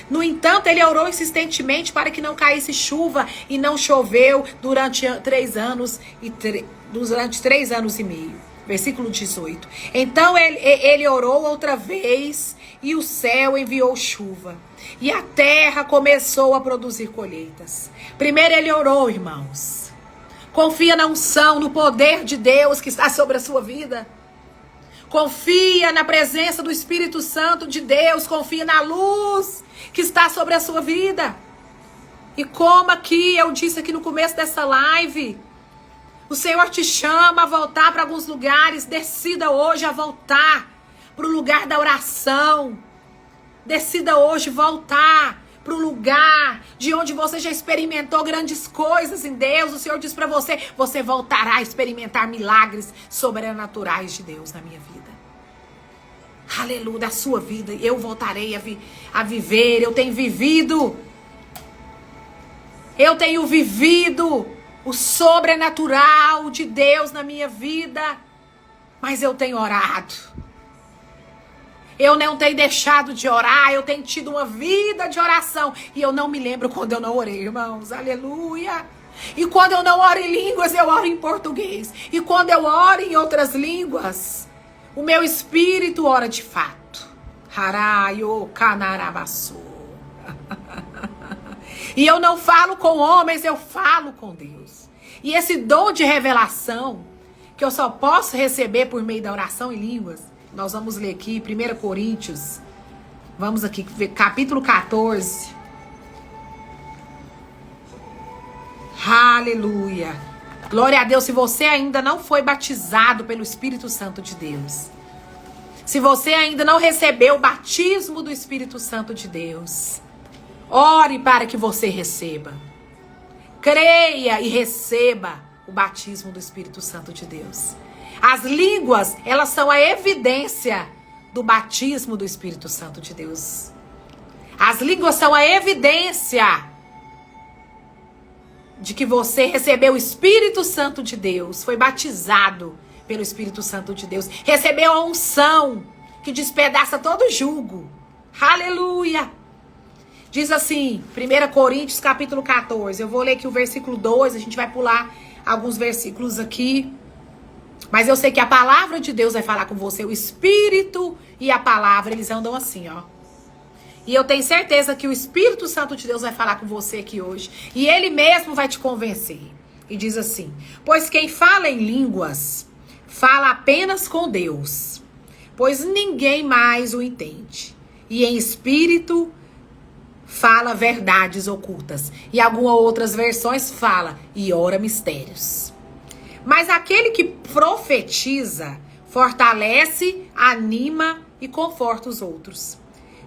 [SPEAKER 1] No entanto, ele orou insistentemente para que não caísse chuva e não choveu durante 3 anos e meio. Versículo 18. Então ele orou outra vez e o céu enviou chuva. E a terra começou a produzir colheitas. Primeiro ele orou, irmãos. Confia na unção, no poder de Deus que está sobre a sua vida. Confia na presença do Espírito Santo de Deus. Confia na luz que está sobre a sua vida. E como aqui eu disse aqui no começo dessa live, o Senhor te chama a voltar para alguns lugares. Decida hoje a voltar para o lugar da oração. Decida hoje voltar para o lugar de onde você já experimentou grandes coisas em Deus. O Senhor diz para você, você voltará a experimentar milagres sobrenaturais de Deus na minha vida. Aleluia, da sua vida. Eu voltarei a viver. Eu tenho vivido o sobrenatural de Deus na minha vida. Mas eu tenho orado. Eu não tenho deixado de orar. Eu tenho tido uma vida de oração. E eu não me lembro quando eu não orei, irmãos. Aleluia. E quando eu não oro em línguas, eu oro em português. E quando eu oro em outras línguas, o meu espírito ora de fato. Harayo kanarabasu. E eu não falo com homens, eu falo com Deus. E esse dom de revelação, que eu só posso receber por meio da oração em línguas, nós vamos ler aqui 1 Coríntios. Vamos aqui ver capítulo 14. Aleluia. Glória a Deus. Se você ainda não foi batizado pelo Espírito Santo de Deus, se você ainda não recebeu o batismo do Espírito Santo de Deus, ore para que você receba. Creia e receba o batismo do Espírito Santo de Deus. As línguas, elas são a evidência do batismo do Espírito Santo de Deus. As línguas são a evidência de que você recebeu o Espírito Santo de Deus, foi batizado pelo Espírito Santo de Deus. Recebeu a unção que despedaça todo jugo. Aleluia! Diz assim, 1 Coríntios capítulo 14. Eu vou ler aqui o versículo 2. A gente vai pular alguns versículos aqui. Mas eu sei que a palavra de Deus vai falar com você. O Espírito e a palavra, eles andam assim, ó. E eu tenho certeza que o Espírito Santo de Deus vai falar com você aqui hoje. E ele mesmo vai te convencer. E diz assim: pois quem fala em línguas, fala apenas com Deus, pois ninguém mais o entende. E em espírito, fala verdades ocultas. E algumas outras versões fala, e ora mistérios. Mas aquele que profetiza, fortalece, anima e conforta os outros.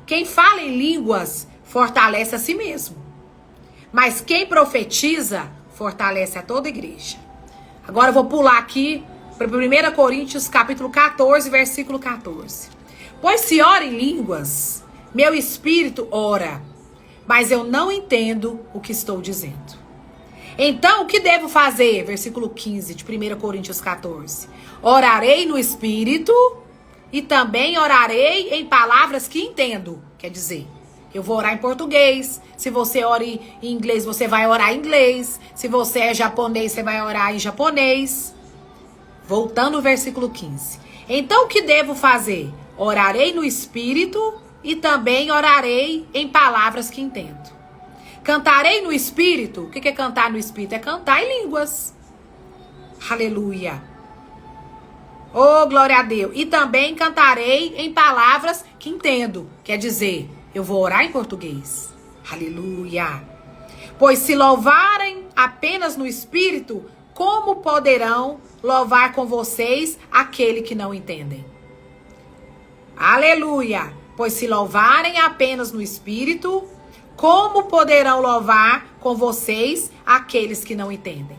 [SPEAKER 1] Quem fala em línguas, fortalece a si mesmo. Mas quem profetiza, fortalece a toda a igreja. Agora eu vou pular aqui para 1 Coríntios capítulo 14, versículo 14. Pois se ora em línguas, meu espírito ora, mas eu não entendo o que estou dizendo. Então, o que devo fazer? Versículo 15 de 1 Coríntios 14. Orarei no espírito e também orarei em palavras que entendo. Quer dizer, eu vou orar em português. Se você ora em inglês, você vai orar em inglês. Se você é japonês, você vai orar em japonês. Voltando ao versículo 15. Então, o que devo fazer? Orarei no espírito e também orarei em palavras que entendo. Cantarei no espírito. O que é cantar no espírito? É cantar em línguas. Aleluia. Oh, glória a Deus. E também cantarei em palavras que entendo. Quer dizer, eu vou orar em português. Aleluia. Pois se louvarem apenas no espírito, como poderão louvar com vocês aquele que não entendem? Aleluia. Pois se louvarem apenas no espírito, como poderão louvar com vocês aqueles que não entendem?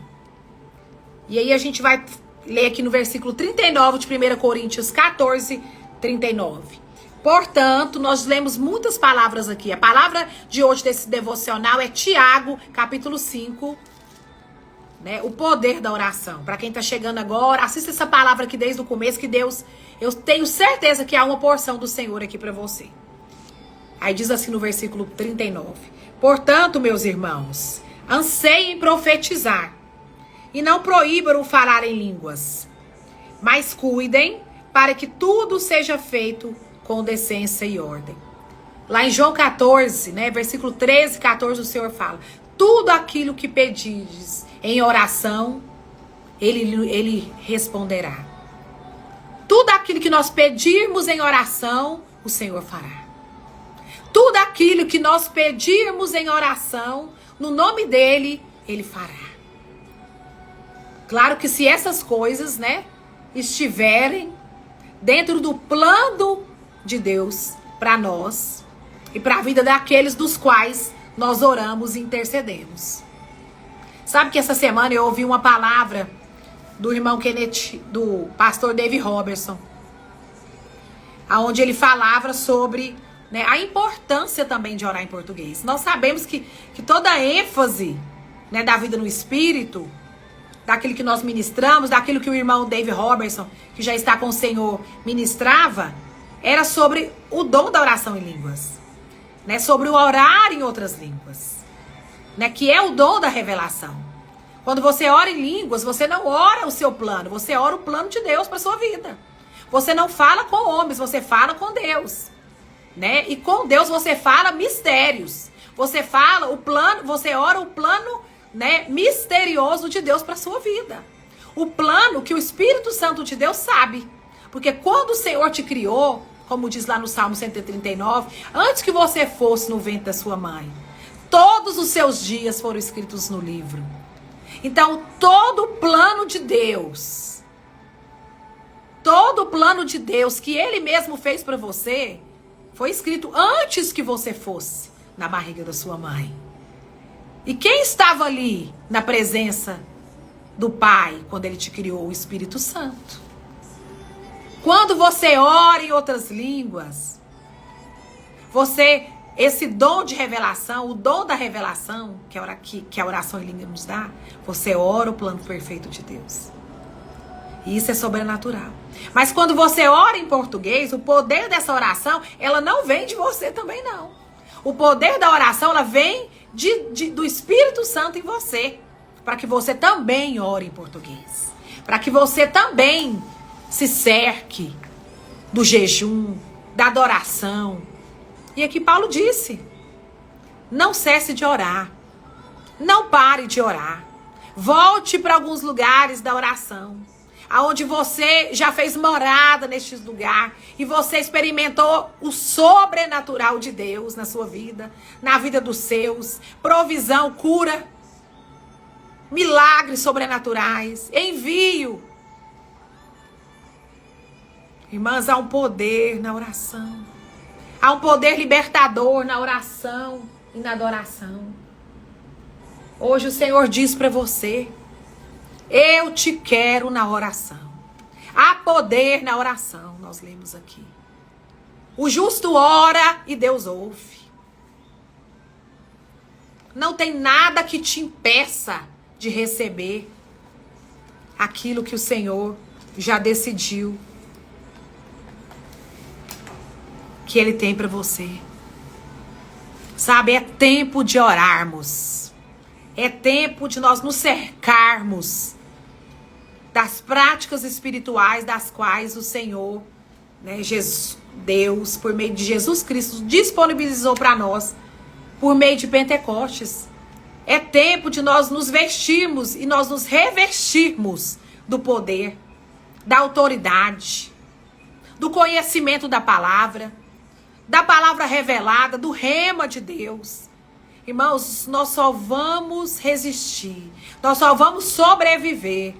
[SPEAKER 1] E aí a gente vai ler aqui no versículo 39 de 1 Coríntios 14, 39. Portanto, nós lemos muitas palavras aqui. A palavra de hoje desse devocional é Tiago, capítulo 5, né? O poder da oração. Para quem tá chegando agora, assista essa palavra aqui desde o começo, que Deus, eu tenho certeza que há uma porção do Senhor aqui para você. Aí diz assim no versículo 39. Portanto, meus irmãos, anseiem profetizar e não proíbam o falar em línguas, mas cuidem para que tudo seja feito com decência e ordem. Lá em João 14, né, versículo 13 e 14, o Senhor fala: tudo aquilo que pedires em oração, Ele responderá. Tudo aquilo que nós pedirmos em oração, o Senhor fará. Tudo aquilo que nós pedirmos em oração, no nome dEle, Ele fará. Claro que se essas coisas, né, estiverem dentro do plano de Deus para nós e para a vida daqueles dos quais nós oramos e intercedemos. Sabe que essa semana eu ouvi uma palavra do irmão Kenneth, do pastor David Robertson, aonde ele falava sobre, né, a importância também de orar em português. Nós sabemos que toda a ênfase, né, da vida no Espírito, daquilo que nós ministramos, daquilo que o irmão David Robertson, que já está com o Senhor, ministrava, era sobre o dom da oração em línguas, né, sobre o orar em outras línguas, né, que é o dom da revelação. Quando você ora em línguas, você não ora o seu plano, você ora o plano de Deus para sua vida. Você não fala com homens, você fala com Deus, né? E com Deus você fala mistérios. Você fala o plano, você ora o plano, né, misterioso de Deus para sua vida. O plano que o Espírito Santo de Deus sabe. Porque quando o Senhor te criou, como diz lá no Salmo 139, antes que você fosse no ventre da sua mãe, todos os seus dias foram escritos no livro. Então, todo o plano de Deus, que Ele mesmo fez para você, foi escrito antes que você fosse na barriga da sua mãe. E quem estava ali na presença do Pai quando Ele te criou? O Espírito Santo. Quando você ora em outras línguas, esse dom de revelação, o dom da revelação, que a oração em língua nos dá, você ora o plano perfeito de Deus. E isso é sobrenatural. Mas quando você ora em português, o poder dessa oração, ela não vem de você também, não. O poder da oração, ela vem do Espírito Santo em você. Para que você também ore em português. Para que você também se cerque do jejum, da adoração. E aqui Paulo disse, não cesse de orar. Não pare de orar. Volte para alguns lugares da oração. Aonde você já fez morada nestes lugares e você experimentou o sobrenatural de Deus na sua vida, na vida dos seus, provisão, cura, milagres sobrenaturais, envio. Irmãs, há um poder na oração. Há um poder libertador na oração e na adoração. Hoje o Senhor diz para você, eu te quero na oração. Há poder na oração, nós lemos aqui. O justo ora e Deus ouve. Não tem nada que te impeça de receber aquilo que o Senhor já decidiu que Ele tem para você. Sabe, é tempo de orarmos. É tempo de nós nos cercarmos das práticas espirituais das quais o Senhor, né, Deus, por meio de Jesus Cristo, disponibilizou para nós, por meio de Pentecostes. É tempo de nós nos vestirmos e nós nos revestirmos do poder, da autoridade, do conhecimento da palavra revelada, do rema de Deus. Irmãos, nós só vamos resistir, nós só vamos sobreviver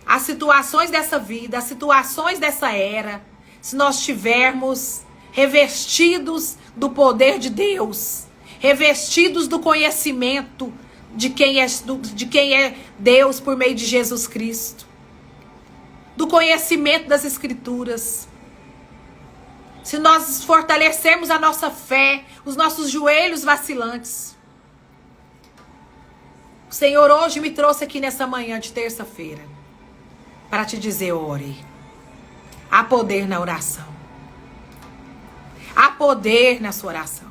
[SPEAKER 1] às situações dessa vida, às situações dessa era, se nós estivermos revestidos do poder de Deus, revestidos do conhecimento de quem é Deus por meio de Jesus Cristo, do conhecimento das Escrituras. Se nós fortalecermos a nossa fé, os nossos joelhos vacilantes. O Senhor hoje me trouxe aqui nessa manhã de terça-feira para te dizer, ore. Há poder na oração. Há poder na sua oração.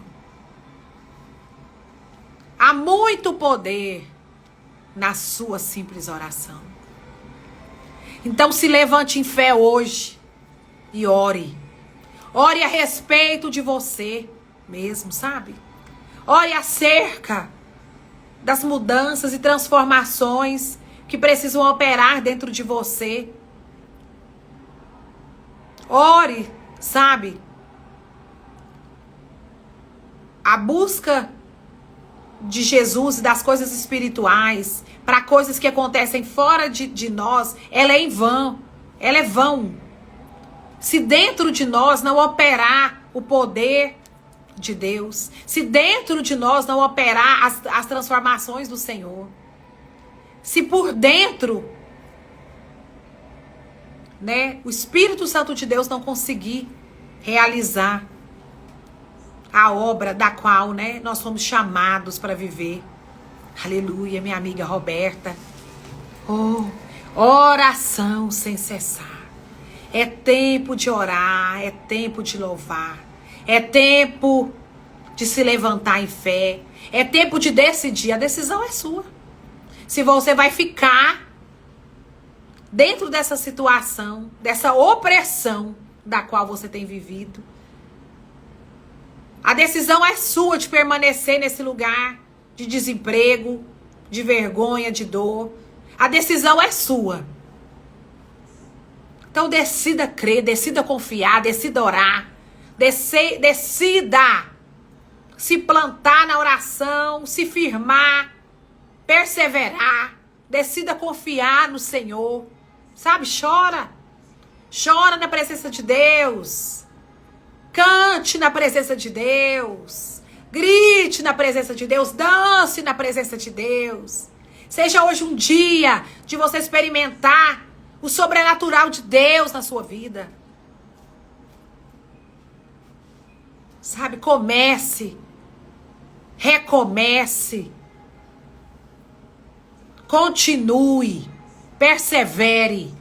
[SPEAKER 1] Há muito poder na sua simples oração. Então se levante em fé hoje e ore. Ore a respeito de você mesmo, sabe? Ore acerca das mudanças e transformações que precisam operar dentro de você. Ore, sabe? A busca de Jesus e das coisas espirituais para coisas que acontecem fora de nós, ela é em vão. Ela é vão. Se dentro de nós não operar o poder de Deus, se dentro de nós não operar as transformações do Senhor, se por dentro, né, o Espírito Santo de Deus não conseguir realizar a obra da qual, né, nós fomos chamados para viver. Aleluia, minha amiga Roberta. Oh, oração sem cessar. É tempo de orar, é tempo de louvar, é tempo de se levantar em fé, é tempo de decidir. A decisão é sua. Se você vai ficar dentro dessa situação, dessa opressão da qual você tem vivido. A decisão é sua de permanecer nesse lugar de desemprego, de vergonha, de dor. A decisão é sua. Então decida crer, decida confiar, decida orar, decida se plantar na oração, se firmar, perseverar, decida confiar no Senhor, sabe? Chora na presença de Deus, cante na presença de Deus, grite na presença de Deus, dance na presença de Deus. Seja hoje um dia de você experimentar o sobrenatural de Deus na sua vida. Sabe, comece, recomece, continue, Persevere.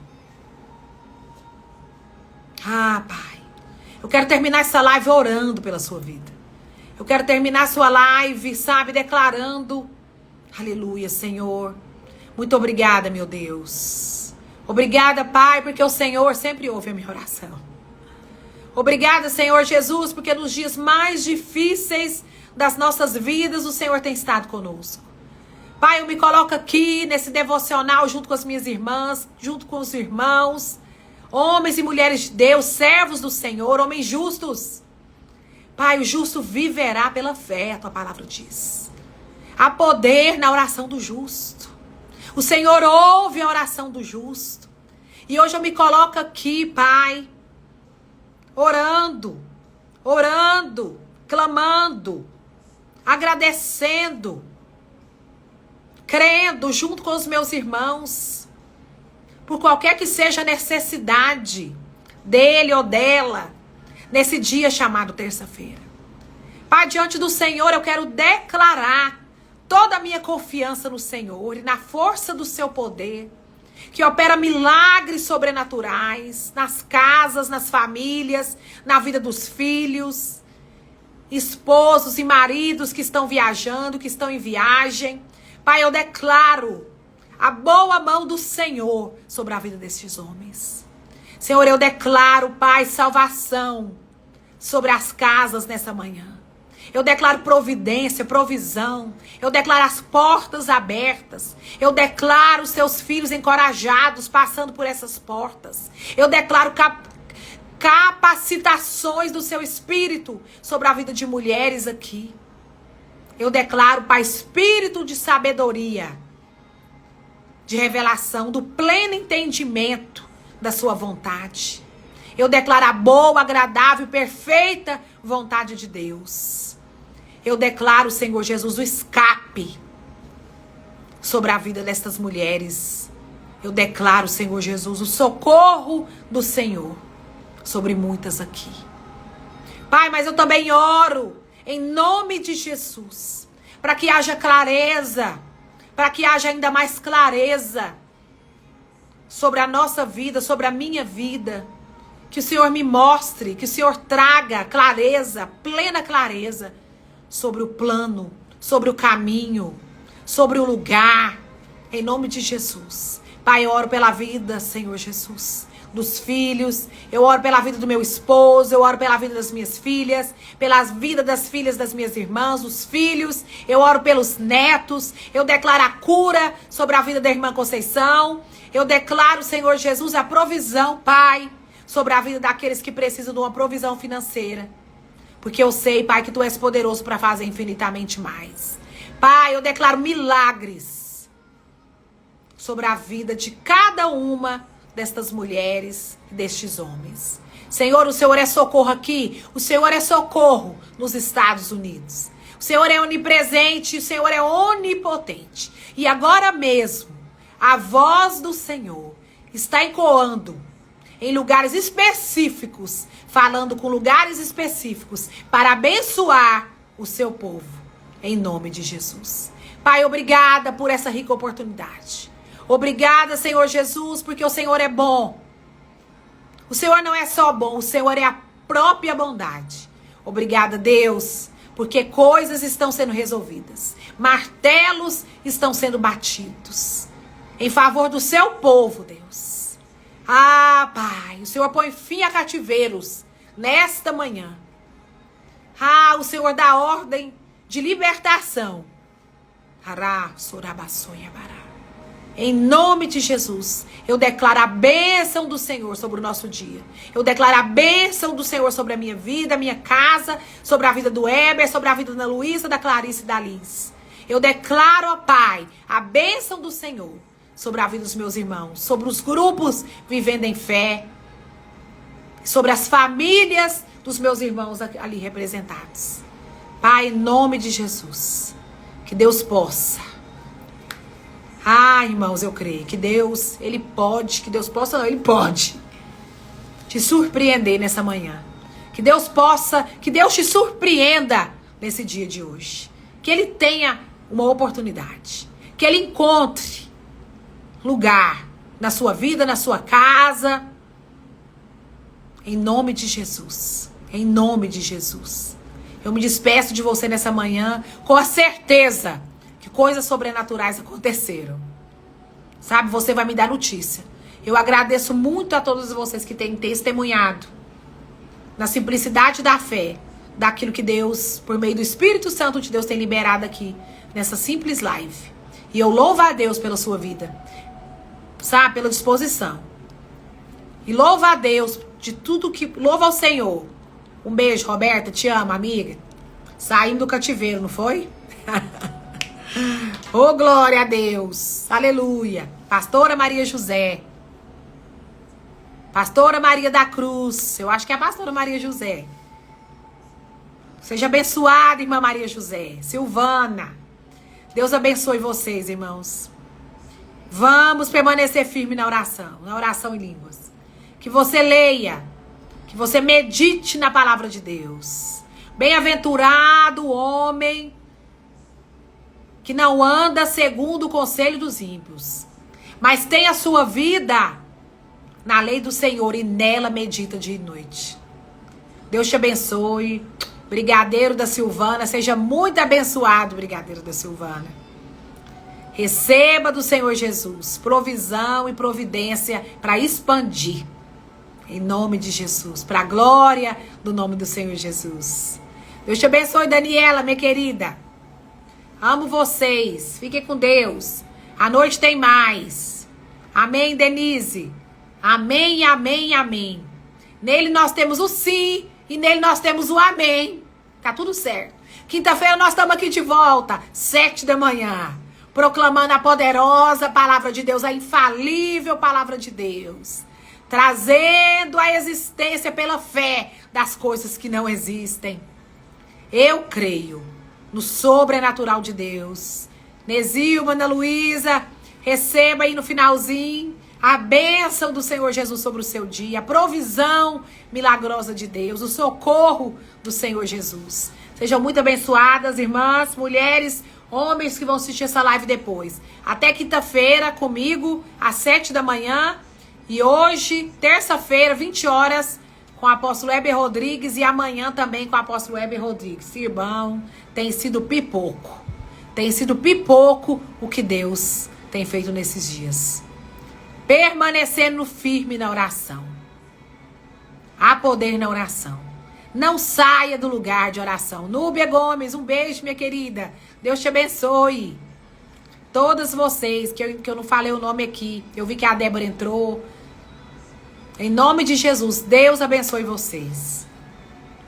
[SPEAKER 1] Ah, Pai, eu quero terminar essa live orando pela sua vida. Eu quero terminar a sua live, sabe, declarando, aleluia, Senhor. Muito obrigada, meu Deus. Obrigada, Pai, porque o Senhor sempre ouve a minha oração. Obrigada, Senhor Jesus, porque nos dias mais difíceis das nossas vidas, o Senhor tem estado conosco. Pai, eu me coloco aqui nesse devocional junto com as minhas irmãs, junto com os irmãos, homens e mulheres de Deus, servos do Senhor, homens justos. Pai, o justo viverá pela fé, a tua palavra diz. Há poder na oração do justo. O Senhor ouve a oração do justo. E hoje eu me coloco aqui, Pai, orando, clamando, agradecendo, crendo junto com os meus irmãos, por qualquer que seja a necessidade dele ou dela, nesse dia chamado terça-feira. Pai, diante do Senhor eu quero declarar toda a minha confiança no Senhor e na força do seu poder, que opera milagres sobrenaturais nas casas, nas famílias, na vida dos filhos, esposos e maridos que estão viajando, que estão em viagem. Pai, eu declaro a boa mão do Senhor sobre a vida destes homens. Senhor, eu declaro, Pai, salvação sobre as casas nessa manhã. Eu declaro providência, provisão. Eu declaro as portas abertas. Eu declaro os seus filhos encorajados passando por essas portas. Eu declaro capacitações do seu espírito sobre a vida de mulheres aqui. Eu declaro, Pai, espírito de sabedoria, de revelação, do pleno entendimento da sua vontade. Eu declaro a boa, agradável e perfeita vontade de Deus. Eu declaro, Senhor Jesus, o escape sobre a vida destas mulheres. Eu declaro, Senhor Jesus, o socorro do Senhor sobre muitas aqui. Pai, mas eu também oro em nome de Jesus, para que haja clareza, para que haja ainda mais clareza sobre a nossa vida, sobre a minha vida. Que o Senhor me mostre, que o Senhor traga clareza, plena clareza, sobre o plano, sobre o caminho, sobre o lugar, em nome de Jesus. Pai, eu oro pela vida, Senhor Jesus, dos filhos, eu oro pela vida do meu esposo, eu oro pela vida das minhas filhas, pela vida das filhas das minhas irmãs, os filhos, eu oro pelos netos, eu declaro a cura sobre a vida da irmã Conceição, eu declaro, Senhor Jesus, a provisão, Pai, sobre a vida daqueles que precisam de uma provisão financeira. Porque eu sei, Pai, que Tu és poderoso para fazer infinitamente mais. Pai, eu declaro milagres sobre a vida de cada uma destas mulheres e destes homens. Senhor, o Senhor é socorro aqui, o Senhor é socorro nos Estados Unidos. O Senhor é onipresente, o Senhor é onipotente. E agora mesmo, a voz do Senhor está ecoando em lugares específicos, falando com lugares específicos, para abençoar o seu povo, em nome de Jesus. Pai, obrigada por essa rica oportunidade. Obrigada, Senhor Jesus, porque o Senhor é bom. O Senhor não é só bom, o Senhor é a própria bondade. Obrigada, Deus, porque coisas estão sendo resolvidas. Martelos estão sendo batidos em favor do seu povo, Deus. Ah, Pai, o Senhor põe fim a cativeiros nesta manhã. Ah, o Senhor dá ordem de libertação. Em nome de Jesus, eu declaro a bênção do Senhor sobre o nosso dia. Eu declaro a bênção do Senhor sobre a minha vida, a minha casa, sobre a vida do Heber, sobre a vida da Luísa, da Clarice e da Liz. Eu declaro, ó Pai, a bênção do Senhor sobre a vida dos meus irmãos, sobre os grupos vivendo em fé, sobre as famílias dos meus irmãos ali representados. Pai, em nome de Jesus, que Deus possa. Ah, irmãos, eu creio que Deus, Ele pode, que Deus possa, não, Ele pode te surpreender nessa manhã. Que Deus possa, que Deus te surpreenda nesse dia de hoje. Que Ele tenha uma oportunidade, que Ele encontre lugar na sua vida, na sua casa. Em nome de Jesus. Em nome de Jesus. Eu me despeço de você nessa manhã com a certeza que coisas sobrenaturais aconteceram. Sabe, você vai me dar notícia. Eu agradeço muito a todos vocês que têm testemunhado na simplicidade da fé, daquilo que Deus, por meio do Espírito Santo de Deus, tem liberado aqui nessa simples live. E eu louvo a Deus pela sua vida, sabe, pela disposição. E louvo a Deus de tudo que... Louva ao Senhor. Um beijo, Roberta, te amo, amiga. Saímos do cativeiro, não foi? Oh, glória a Deus. Aleluia. Pastora Maria José. Pastora Maria da Cruz. Eu acho que é a pastora Maria José. Seja abençoada, irmã Maria José. Silvana. Deus abençoe vocês, irmãos. Vamos permanecer firme na oração em línguas. Que você leia, que você medite na palavra de Deus. Bem-aventurado o homem que não anda segundo o conselho dos ímpios, mas tem a sua vida na lei do Senhor e nela medita dia e noite. Deus te abençoe. Brigadeiro da Silvana, seja muito abençoado, Brigadeiro da Silvana. Receba do Senhor Jesus provisão e providência para expandir. Em nome de Jesus, para a glória do nome do Senhor Jesus. Deus te abençoe, Daniela, minha querida. Amo vocês. Fiquem com Deus. A noite tem mais. Amém, Denise. Amém, amém, amém. Nele nós temos o sim e nele nós temos o amém. Tá tudo certo. Quinta-feira nós estamos aqui de volta, 7 da manhã, proclamando a poderosa palavra de Deus, a infalível palavra de Deus. Trazendo a existência pela fé das coisas que não existem. Eu creio no sobrenatural de Deus. Nesilma, Ana Luísa, receba aí no finalzinho a bênção do Senhor Jesus sobre o seu dia, a provisão milagrosa de Deus, o socorro do Senhor Jesus. Sejam muito abençoadas, irmãs, mulheres, homens que vão assistir essa live depois. Até quinta-feira comigo, às 7 da manhã. E hoje, terça-feira, 20 horas, com o apóstolo Heber Rodrigues. E amanhã também com o apóstolo Heber Rodrigues. Irmão, tem sido pipoco. Tem sido pipoco o que Deus tem feito nesses dias. Permanecendo firme na oração. Há poder na oração. Não saia do lugar de oração. Núbia Gomes, um beijo, minha querida. Deus te abençoe. Todas vocês, que eu não falei o nome aqui. Eu vi que a Débora entrou. Em nome de Jesus, Deus abençoe vocês.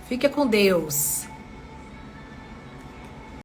[SPEAKER 1] Fique com Deus.